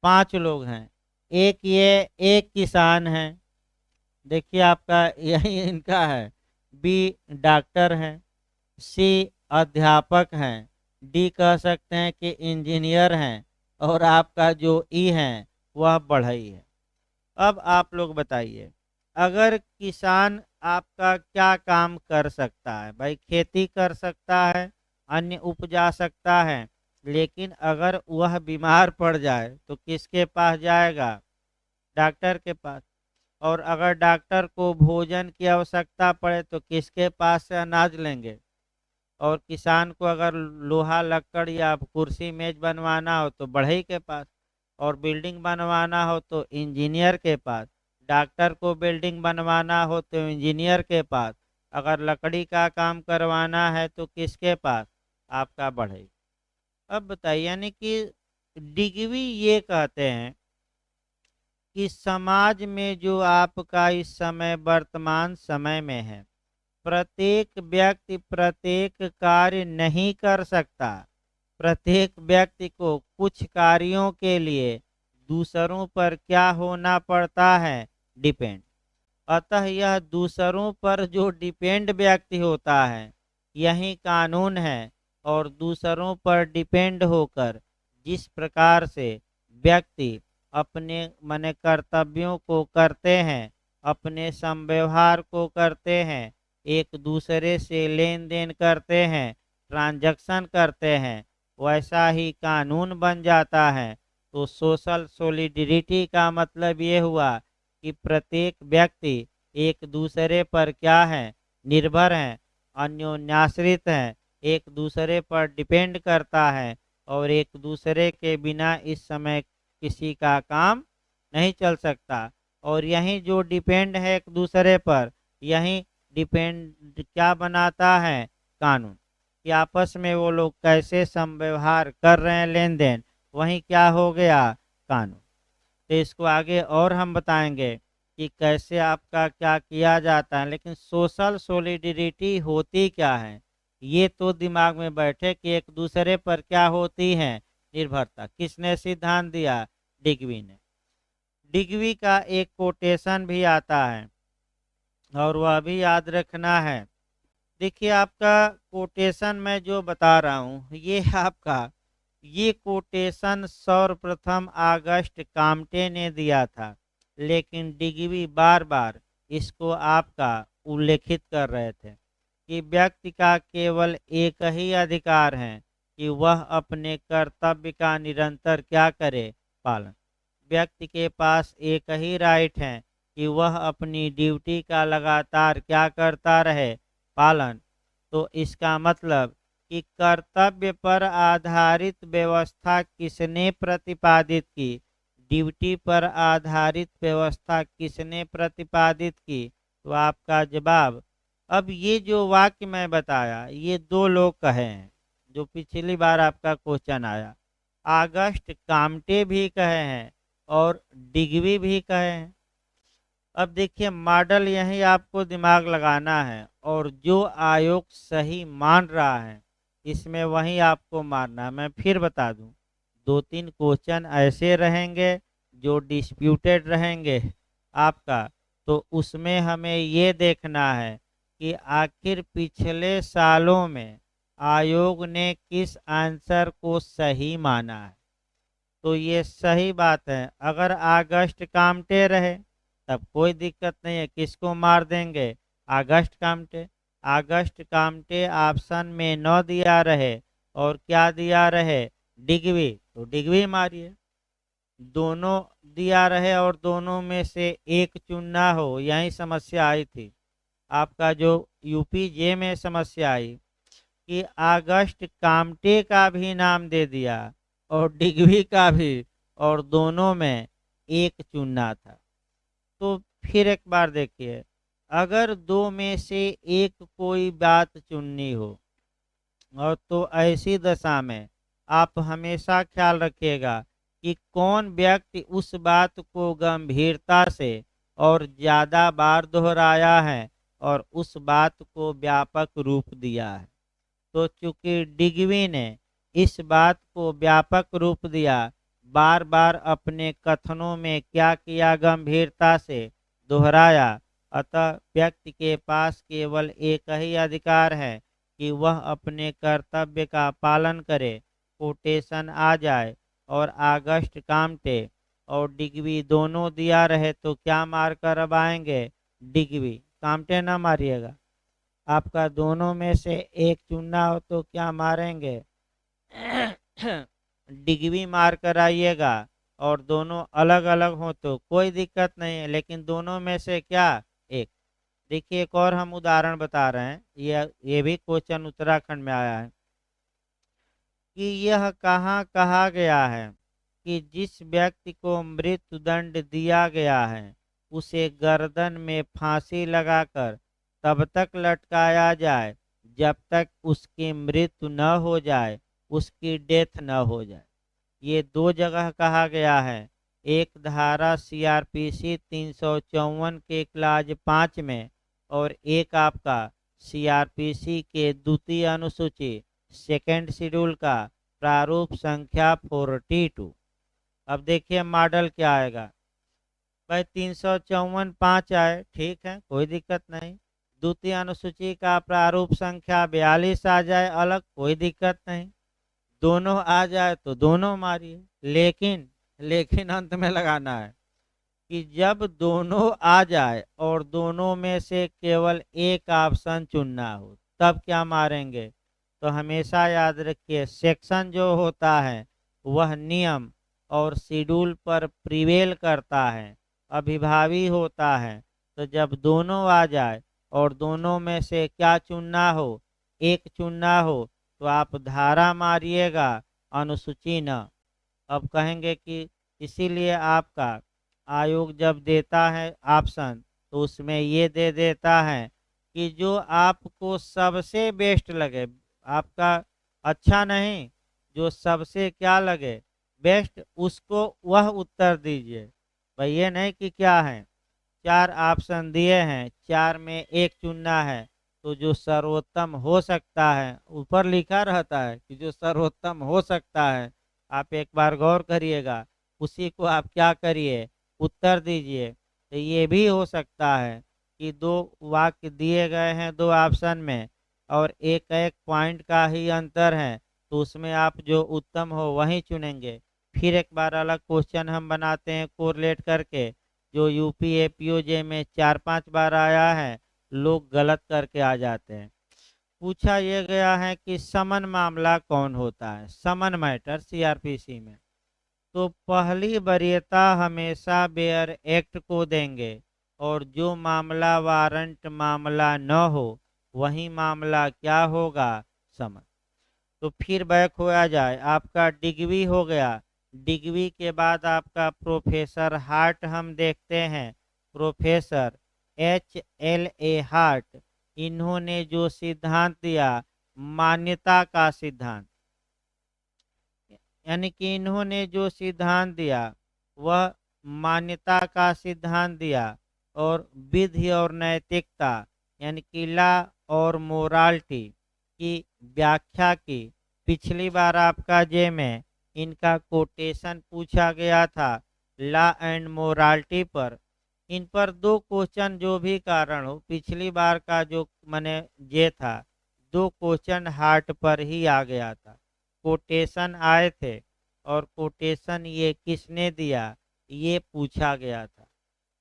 5 लोग हैं। एक किसान है, देखिए आपका यही इनका है। B डॉक्टर है, C अध्यापक हैं, D कह सकते हैं कि इंजीनियर हैं, और आपका जो E है वह बढ़ई है। अब आप लोग बताइए, अगर किसान आपका क्या काम कर सकता है भाई, खेती कर सकता है, अन्न उपजा सकता है, लेकिन अगर वह बीमार पड़ जाए तो किसके पास जाएगा, डॉक्टर के पास। और अगर डॉक्टर को भोजन की आवश्यकता पड़े तो किसके पास से अनाज लेंगे। और किसान को अगर लोहा लकड़ या कुर्सी मेज बनवाना हो तो बढ़ई के पास, और बिल्डिंग बनवाना हो तो इंजीनियर के पास, डॉक्टर को बिल्डिंग बनवाना हो तो इंजीनियर के पास, अगर लकड़ी का काम करवाना है तो किसके पास, आपका बढ़ई। अब बताइए, यानी कि डिग्वी ये कहते हैं कि समाज में जो आपका इस समय वर्तमान समय में है, प्रत्येक व्यक्ति प्रत्येक कार्य नहीं कर सकता। प्रत्येक व्यक्ति को कुछ कार्यों के लिए दूसरों पर क्या होना पड़ता है, डिपेंड। अतः यह दूसरों पर जो डिपेंड व्यक्ति होता है यही कानून है। और दूसरों पर डिपेंड होकर जिस प्रकार से व्यक्ति अपने मने कर्तव्यों को करते हैं, अपने संव्यवहार को करते हैं, एक दूसरे से लेन देन करते हैं, ट्रांजैक्शन करते हैं, वैसा ही कानून बन जाता है। तो सोशल सॉलिडरिटी का मतलब ये हुआ कि प्रत्येक व्यक्ति एक दूसरे पर क्या है, निर्भर है, अन्योन्याश्रित है, एक दूसरे पर डिपेंड करता है, और एक दूसरे के बिना इस समय किसी का काम नहीं चल सकता। और यही जो डिपेंड है एक दूसरे पर, यही डिपेंड क्या बनाता है, कानून, कि आपस में वो लोग कैसे संव्यवहार कर रहे हैं, लेन देन, वही क्या हो गया, कानून। तो इसको आगे और हम बताएंगे कि कैसे आपका क्या किया जाता है। लेकिन सोशल सॉलिडरिटी होती क्या है, ये तो दिमाग में बैठे कि एक दूसरे पर क्या होती है, निर्भरता। किसने सिद्धांत दिया, डिग्वी ने। डिग्वी का एक कोटेशन भी आता है और वह भी याद रखना है। देखिए आपका कोटेशन मैं जो बता रहा हूँ ये आपका, ये कोटेशन सर्वप्रथम अगस्त काम्टे ने दिया था, लेकिन डिग्वी बार बार इसको आपका उल्लेखित कर रहे थे कि व्यक्ति का केवल एक ही अधिकार है कि वह अपने कर्तव्य का निरंतर क्या करे, पालन। व्यक्ति के पास एक ही राइट है कि वह अपनी ड्यूटी का लगातार क्या करता रहे, पालन। तो इसका मतलब कि कर्तव्य पर आधारित व्यवस्था किसने प्रतिपादित की, ड्यूटी पर आधारित व्यवस्था किसने प्रतिपादित की? तो आपका जवाब, अब ये जो वाक्य मैं बताया ये दो लोग कहे हैं, जो पिछली बार आपका क्वेश्चन आया। आगस्ट काम्टे भी कहे हैं और डिग्वी भी कहे हैं। अब देखिए मॉडल यही आपको दिमाग लगाना है और जो आयोग सही मान रहा है इसमें वही आपको मानना है। मैं फिर बता दूं, दो तीन क्वेश्चन ऐसे रहेंगे जो डिस्प्यूटेड रहेंगे आपका, तो उसमें हमें ये देखना है कि आखिर पिछले सालों में आयोग ने किस आंसर को सही माना है। तो ये सही बात है, अगर अगस्त काम्टे रहे तब कोई दिक्कत नहीं है, किसको मार देंगे, Auguste Comte. Auguste Comte option में न दिया रहे और क्या दिया रहे, डिग्वी, तो डिग्वी मारिए। दोनों दिया रहे और दोनों में से एक चुनना हो, यही समस्या आई थी आपका। जो यूपी जे में समस्या आई कि अगस्त काम्टे का भी नाम दे दिया और डिग्वी का भी, और दोनों में एक चुनना था। तो फिर एक बार देखिए, अगर दो में से एक कोई बात चुननी हो और तो ऐसी दशा में आप हमेशा ख्याल रखिएगा कि कौन व्यक्ति उस बात को गंभीरता से और ज़्यादा बार दोहराया है और उस बात को व्यापक रूप दिया है। तो चूंकि डिग्वी ने इस बात को व्यापक रूप दिया, बार बार अपने कथनों में क्या किया, गंभीरता से दोहराया, अतः व्यक्ति के पास केवल एक ही अधिकार है कि वह अपने कर्तव्य का पालन करे। कोटेशन आ जाए और अगस्त काम्टे और डिग्वी दोनों दिया रहे तो क्या मार कर अब आएंगे, डिग्वी। काम्टे ना मारिएगा, आपका दोनों में से एक चुनना हो तो क्या मारेंगे, डिग्वी मार कर आइएगा। और दोनों अलग अलग हो तो कोई दिक्कत नहीं है, लेकिन दोनों में से क्या, एक। देखिए एक और हम उदाहरण बता रहे हैं, ये भी क्वेश्चन उत्तराखंड में आया है कि यह कहाँ कहा गया है कि जिस व्यक्ति को मृत्यु दंड दिया गया है उसे गर्दन में फांसी लगाकर तब तक लटकाया जाए जब तक उसकी मृत्यु न हो जाए, उसकी डेथ न हो जाए। ये दो जगह कहा गया है, एक धारा सीआरपीसी 354 के क्लाज 5 में और एक आपका सीआरपीसी के द्वितीय अनुसूची सेकेंड शेड्यूल का प्रारूप संख्या 42। अब देखिए मॉडल क्या आएगा भाई, 354(5) आए, ठीक है, कोई दिक्कत नहीं। द्वितीय अनुसूची का प्रारूप संख्या 42 आ जाए अलग, कोई दिक्कत नहीं। दोनों आ जाए तो दोनों मारिए, लेकिन लेकिन अंत में लगाना है कि जब दोनों आ जाए और दोनों में से केवल एक ऑप्शन चुनना हो तब क्या मारेंगे। तो हमेशा याद रखिए, सेक्शन जो होता है वह नियम और शेड्यूल पर प्रिवेल करता है, अभिभावी होता है। तो जब दोनों आ जाए और दोनों में से क्या चुनना हो, एक चुनना हो, तो आप धारा मारिएगा, अनुसूची न। अब कहेंगे कि इसीलिए आपका आयोग जब देता है ऑप्शन तो उसमें ये दे देता है कि जो आपको सबसे बेस्ट लगे, आपका अच्छा नहीं, जो सबसे क्या लगे, बेस्ट, उसको वह उत्तर दीजिए। भाई ये नहीं कि क्या है, चार ऑप्शन दिए हैं, चार में एक चुनना है, तो जो सर्वोत्तम हो सकता है, ऊपर लिखा रहता है कि जो सर्वोत्तम हो सकता है, आप एक बार गौर करिएगा, उसी को आप क्या करिए, उत्तर दीजिए। तो ये भी हो सकता है कि दो वाक्य दिए गए हैं दो ऑप्शन में और एक एक पॉइंट का ही अंतर है, तो उसमें आप जो उत्तम हो वही चुनेंगे। फिर एक बार अलग क्वेश्चन हम बनाते हैं कोरिलेट करके जो यूपी एपीओजे में 4-5 बार आया है, लोग गलत करके आ जाते हैं। पूछा यह गया है कि समन मामला कौन होता है, समन मैटर सीआरपीसी में। तो पहली वरीयता हमेशा बेयर एक्ट को देंगे, और जो मामला वारंट मामला न हो वही मामला क्या होगा, समन। तो फिर बैक होया जाए, आपका डिग्वी हो गया। डिग्वी के बाद आपका प्रोफेसर हार्ट हम देखते हैं, प्रोफेसर HLA हार्ट। इन्होंने जो सिद्धांत दिया, मान्यता का सिद्धांत, यानी कि इन्होंने जो सिद्धांत दिया वह मान्यता का सिद्धांत दिया, और विधि और नैतिकता यानी कि लॉ और मोरालिटी की व्याख्या की। पिछली बार आपका जे में इनका कोटेशन पूछा गया था लॉ एंड मोरालिटी पर। इन पर 2 क्वेश्चन जो भी कारण हो, पिछली बार का जो मैंने जे था 2 क्वेश्चन हार्ट पर ही आ गया था, कोटेशन आए थे, और कोटेशन ये किसने दिया ये पूछा गया था।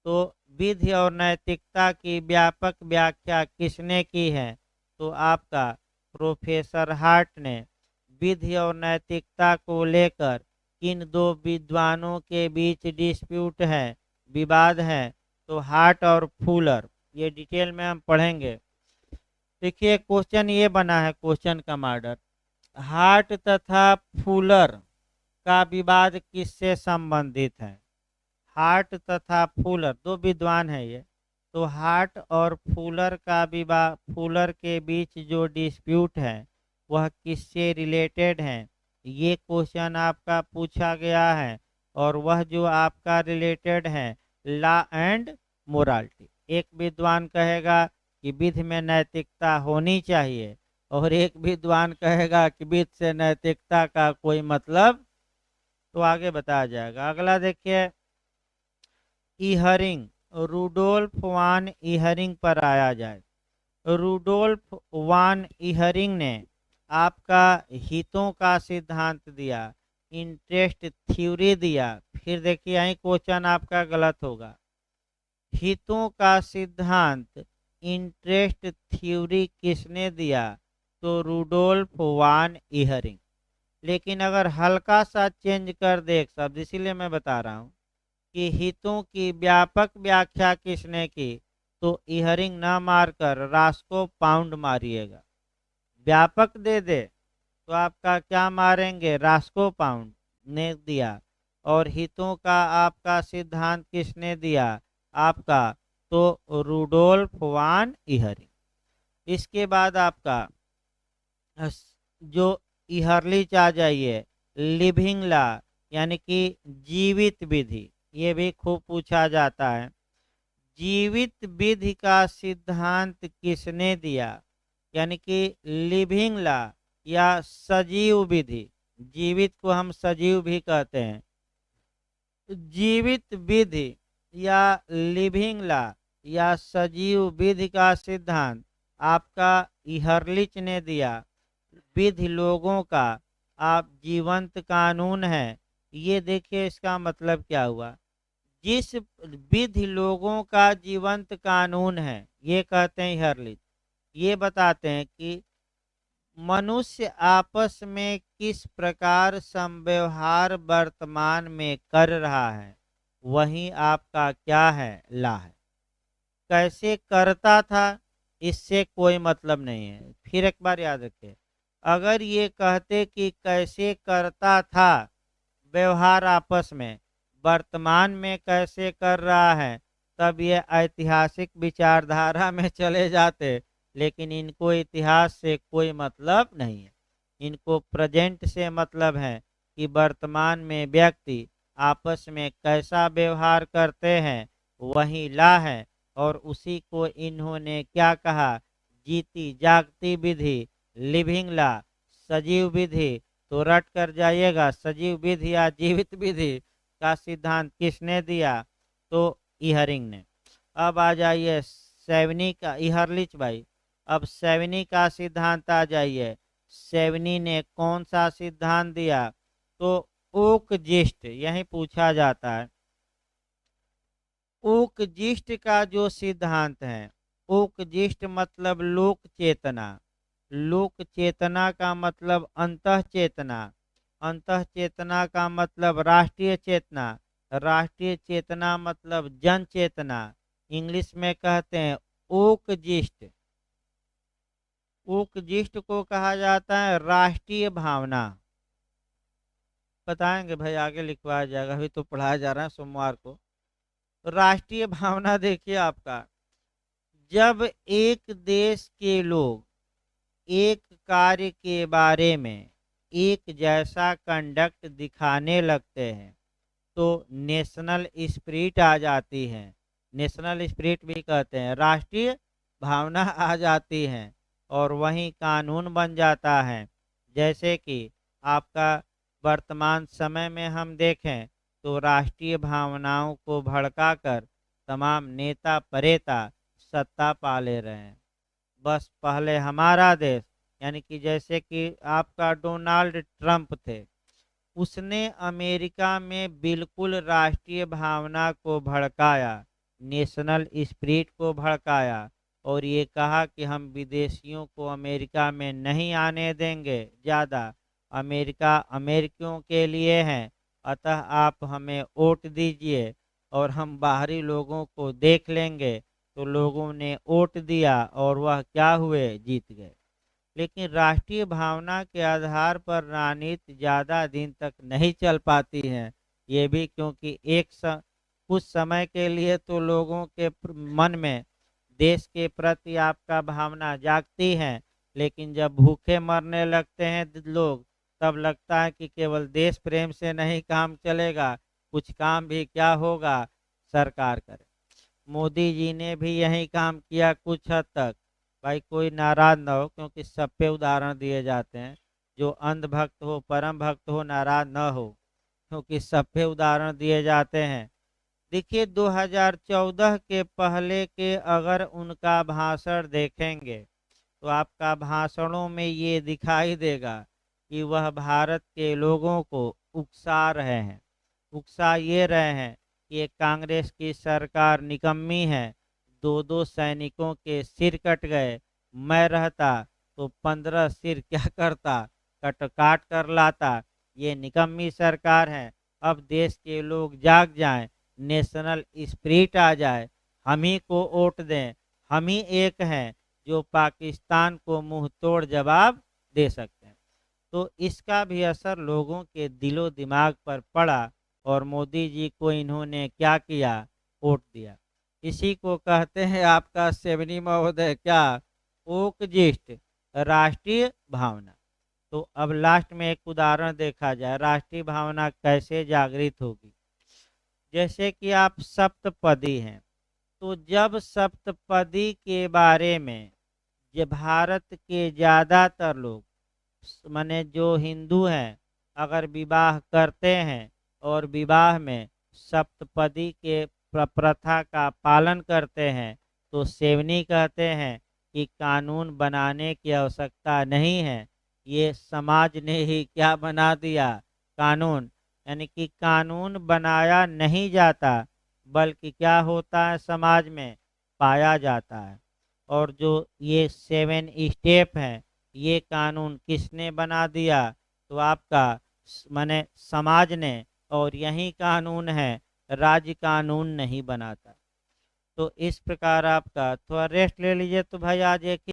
तो विधि और नैतिकता की व्यापक व्याख्या किसने की है, तो आपका प्रोफेसर हार्ट ने। विधि और नैतिकता को लेकर किन 2 विद्वानों के बीच डिस्प्यूट है, विवाद है, तो हार्ट और फूलर। ये डिटेल में हम पढ़ेंगे। देखिए क्वेश्चन ये बना है, क्वेश्चन का मॉडल, हार्ट तथा फूलर का विवाद किससे संबंधित है। हार्ट तथा फूलर 2 विद्वान है ये, तो हार्ट और फूलर का विवाद, फूलर के बीच जो डिस्प्यूट है वह किससे रिलेटेड है, ये क्वेश्चन आपका पूछा गया है। और वह जो आपका रिलेटेड है लॉ एंड मोरालिटी। एक विद्वान कहेगा कि विधि में नैतिकता होनी चाहिए, और एक विद्वान कहेगा कि विधि से नैतिकता का कोई मतलब। तो आगे बताया जाएगा। अगला देखिए, इहरिंग, रूडोल्फ वान इहरिंग पर आया जाए। रूडोल्फ वान इहरिंग ने आपका हितों का सिद्धांत दिया, इंटरेस्ट थ्योरी दिया। फिर देखिए यही क्वेश्चन आपका गलत होगा। हितों का सिद्धांत इंटरेस्ट थ्योरी किसने दिया, तो रूडोल्फ वान इहरिंग। लेकिन अगर हल्का सा चेंज कर दे एक शब्द, इसीलिए मैं बता रहा हूँ कि हितों की व्यापक व्याख्या किसने की, तो इहरिंग न मारकर रास्को पाउंड मारिएगा। व्यापक दे दे तो आपका क्या मारेंगे, रास्को पाउंड ने दिया। और हितों का आपका सिद्धांत किसने दिया, आपका तो रूडोल्फ वान इहरिंग। इसके बाद आपका जो इहरलिच आ जाइए, लिविंग लॉ यानी कि जीवित विधि, ये भी खूब पूछा जाता है। जीवित विधि का सिद्धांत किसने दिया, यानी कि लिविंग लॉ या सजीव विधि। जीवित को हम सजीव भी कहते हैं। जीवित विधि या लिविंग लॉ या सजीव विधि का सिद्धांत आपका इहरलिच ने दिया। विधि लोगों का आप जीवंत कानून है। ये देखिए इसका मतलब क्या हुआ, जिस विधि लोगों का जीवंत कानून है ये कहते हैं इहरलिच। ये बताते हैं कि मनुष्य आपस में किस प्रकार संव्यवहार वर्तमान में कर रहा है, वही आपका क्या है, ला है। कैसे करता था इससे कोई मतलब नहीं है। फिर एक बार याद रखें, अगर ये कहते कि कैसे करता था व्यवहार आपस में, वर्तमान में कैसे कर रहा है, तब ये ऐतिहासिक विचारधारा में चले जाते। लेकिन इनको इतिहास से कोई मतलब नहीं है, इनको प्रेजेंट से मतलब है कि वर्तमान में व्यक्ति आपस में कैसा व्यवहार करते हैं वही ला है। और उसी को इन्होंने क्या कहा, जीती जागती विधि, लिविंग लॉ, सजीव विधि। तो रट कर जाइएगा, सजीव विधि या जीवित विधि का सिद्धांत किसने दिया, तो इहरिंग ने। अब आ जाइए सेवनी का, इहरलिच भाई। अब सेवनी का सिद्धांत आ जाइए। सेवनी ने कौन सा सिद्धांत दिया, तो ओक जिस्ट, यही पूछा जाता है। ओकजिष्ट का जो सिद्धांत है, ओकजिष्ट मतलब लोक चेतना, लोक चेतना का मतलब अंतः चेतना, अंतः चेतना का मतलब राष्ट्रीय चेतना, राष्ट्रीय चेतना मतलब जन चेतना। इंग्लिश में कहते हैं ओकजिष्ट। ओकजिष्ट को कहा जाता है राष्ट्रीय भावना। बताएंगे भाई, आगे लिखवाया जाएगा, अभी तो पढ़ाया जा रहा है सोमवार को। राष्ट्रीय भावना देखिए आपका, जब एक देश के लोग एक कार्य के बारे में एक जैसा कंडक्ट दिखाने लगते हैं तो नेशनल स्पिरिट आ जाती है। नेशनल स्पिरिट भी कहते हैं, राष्ट्रीय भावना आ जाती है और वही कानून बन जाता है। जैसे कि आपका वर्तमान समय में हम देखें तो राष्ट्रीय भावनाओं को भड़काकर तमाम नेता परेता सत्ता पा ले रहे हैं। बस पहले हमारा देश, यानी कि जैसे कि आपका डोनाल्ड ट्रंप थे, उसने अमेरिका में बिल्कुल राष्ट्रीय भावना को भड़काया, नेशनल स्पिरिट को भड़काया और ये कहा कि हम विदेशियों को अमेरिका में नहीं आने देंगे ज़्यादा, अमेरिका अमेरिकियों के लिए है, अतः आप हमें वोट दीजिए और हम बाहरी लोगों को देख लेंगे। तो लोगों ने वोट दिया और वह क्या हुए, जीत गए। लेकिन राष्ट्रीय भावना के आधार पर राजनीति ज़्यादा दिन तक नहीं चल पाती है। ये भी क्योंकि कुछ समय के लिए तो लोगों के मन में देश के प्रति आपका भावना जागती है, लेकिन जब भूखे मरने लगते हैं लोग, तब लगता है कि केवल देश प्रेम से नहीं काम चलेगा, कुछ काम भी क्या होगा, सरकार करे। मोदी जी ने भी यही काम किया कुछ हद तक। भाई कोई नाराज ना हो, क्योंकि सब पे उदाहरण दिए जाते हैं। जो अंधभक्त हो, परम भक्त हो, नाराज न हो, क्योंकि सब पे उदाहरण दिए जाते हैं। देखिए 2014 के पहले के अगर उनका भाषण देखेंगे तो आपका भाषणों में ये दिखाई देगा कि वह भारत के लोगों को उकसा रहे हैं। उकसा ये रहे हैं कि ये कांग्रेस की सरकार निकम्मी है, दो दो सैनिकों के सिर कट गए, मैं रहता तो 15 सिर क्या करता, कट काट कर लाता। ये निकम्मी सरकार है। अब देश के लोग जाग जाएं, नेशनल स्पिरिट आ जाए, हम ही को वोट दें, हम ही एक हैं जो पाकिस्तान को मुंह तोड़ जवाब दे सकते हैं। तो इसका भी असर लोगों के दिलो दिमाग पर पड़ा और मोदी जी को इन्होंने क्या किया, वोट दिया। इसी को कहते हैं आपका सेवनी महोदय क्या, ओकजिष्ट, राष्ट्रीय भावना। तो अब लास्ट में एक उदाहरण देखा जाए, राष्ट्रीय भावना कैसे जागृत होगी। जैसे कि आप सप्तपदी हैं, तो जब सप्तपदी के बारे में ये भारत के ज़्यादातर लोग, माने जो हिंदू हैं, अगर विवाह करते हैं और विवाह में सप्तपदी के प्रथा का पालन करते हैं तो सेवनी कहते हैं कि कानून बनाने की आवश्यकता नहीं है, ये समाज ने ही क्या बना दिया, कानून। यानी कि कानून बनाया नहीं जाता, बल्कि क्या होता है, समाज में पाया जाता है। और जो ये 7 स्टेप हैं, ये कानून किसने बना दिया, तो आपका माने समाज ने। और यही कानून है, राज्य कानून नहीं बनाता। तो इस प्रकार आपका थोड़ा रेस्ट ले लीजिए। तो भाई आज एक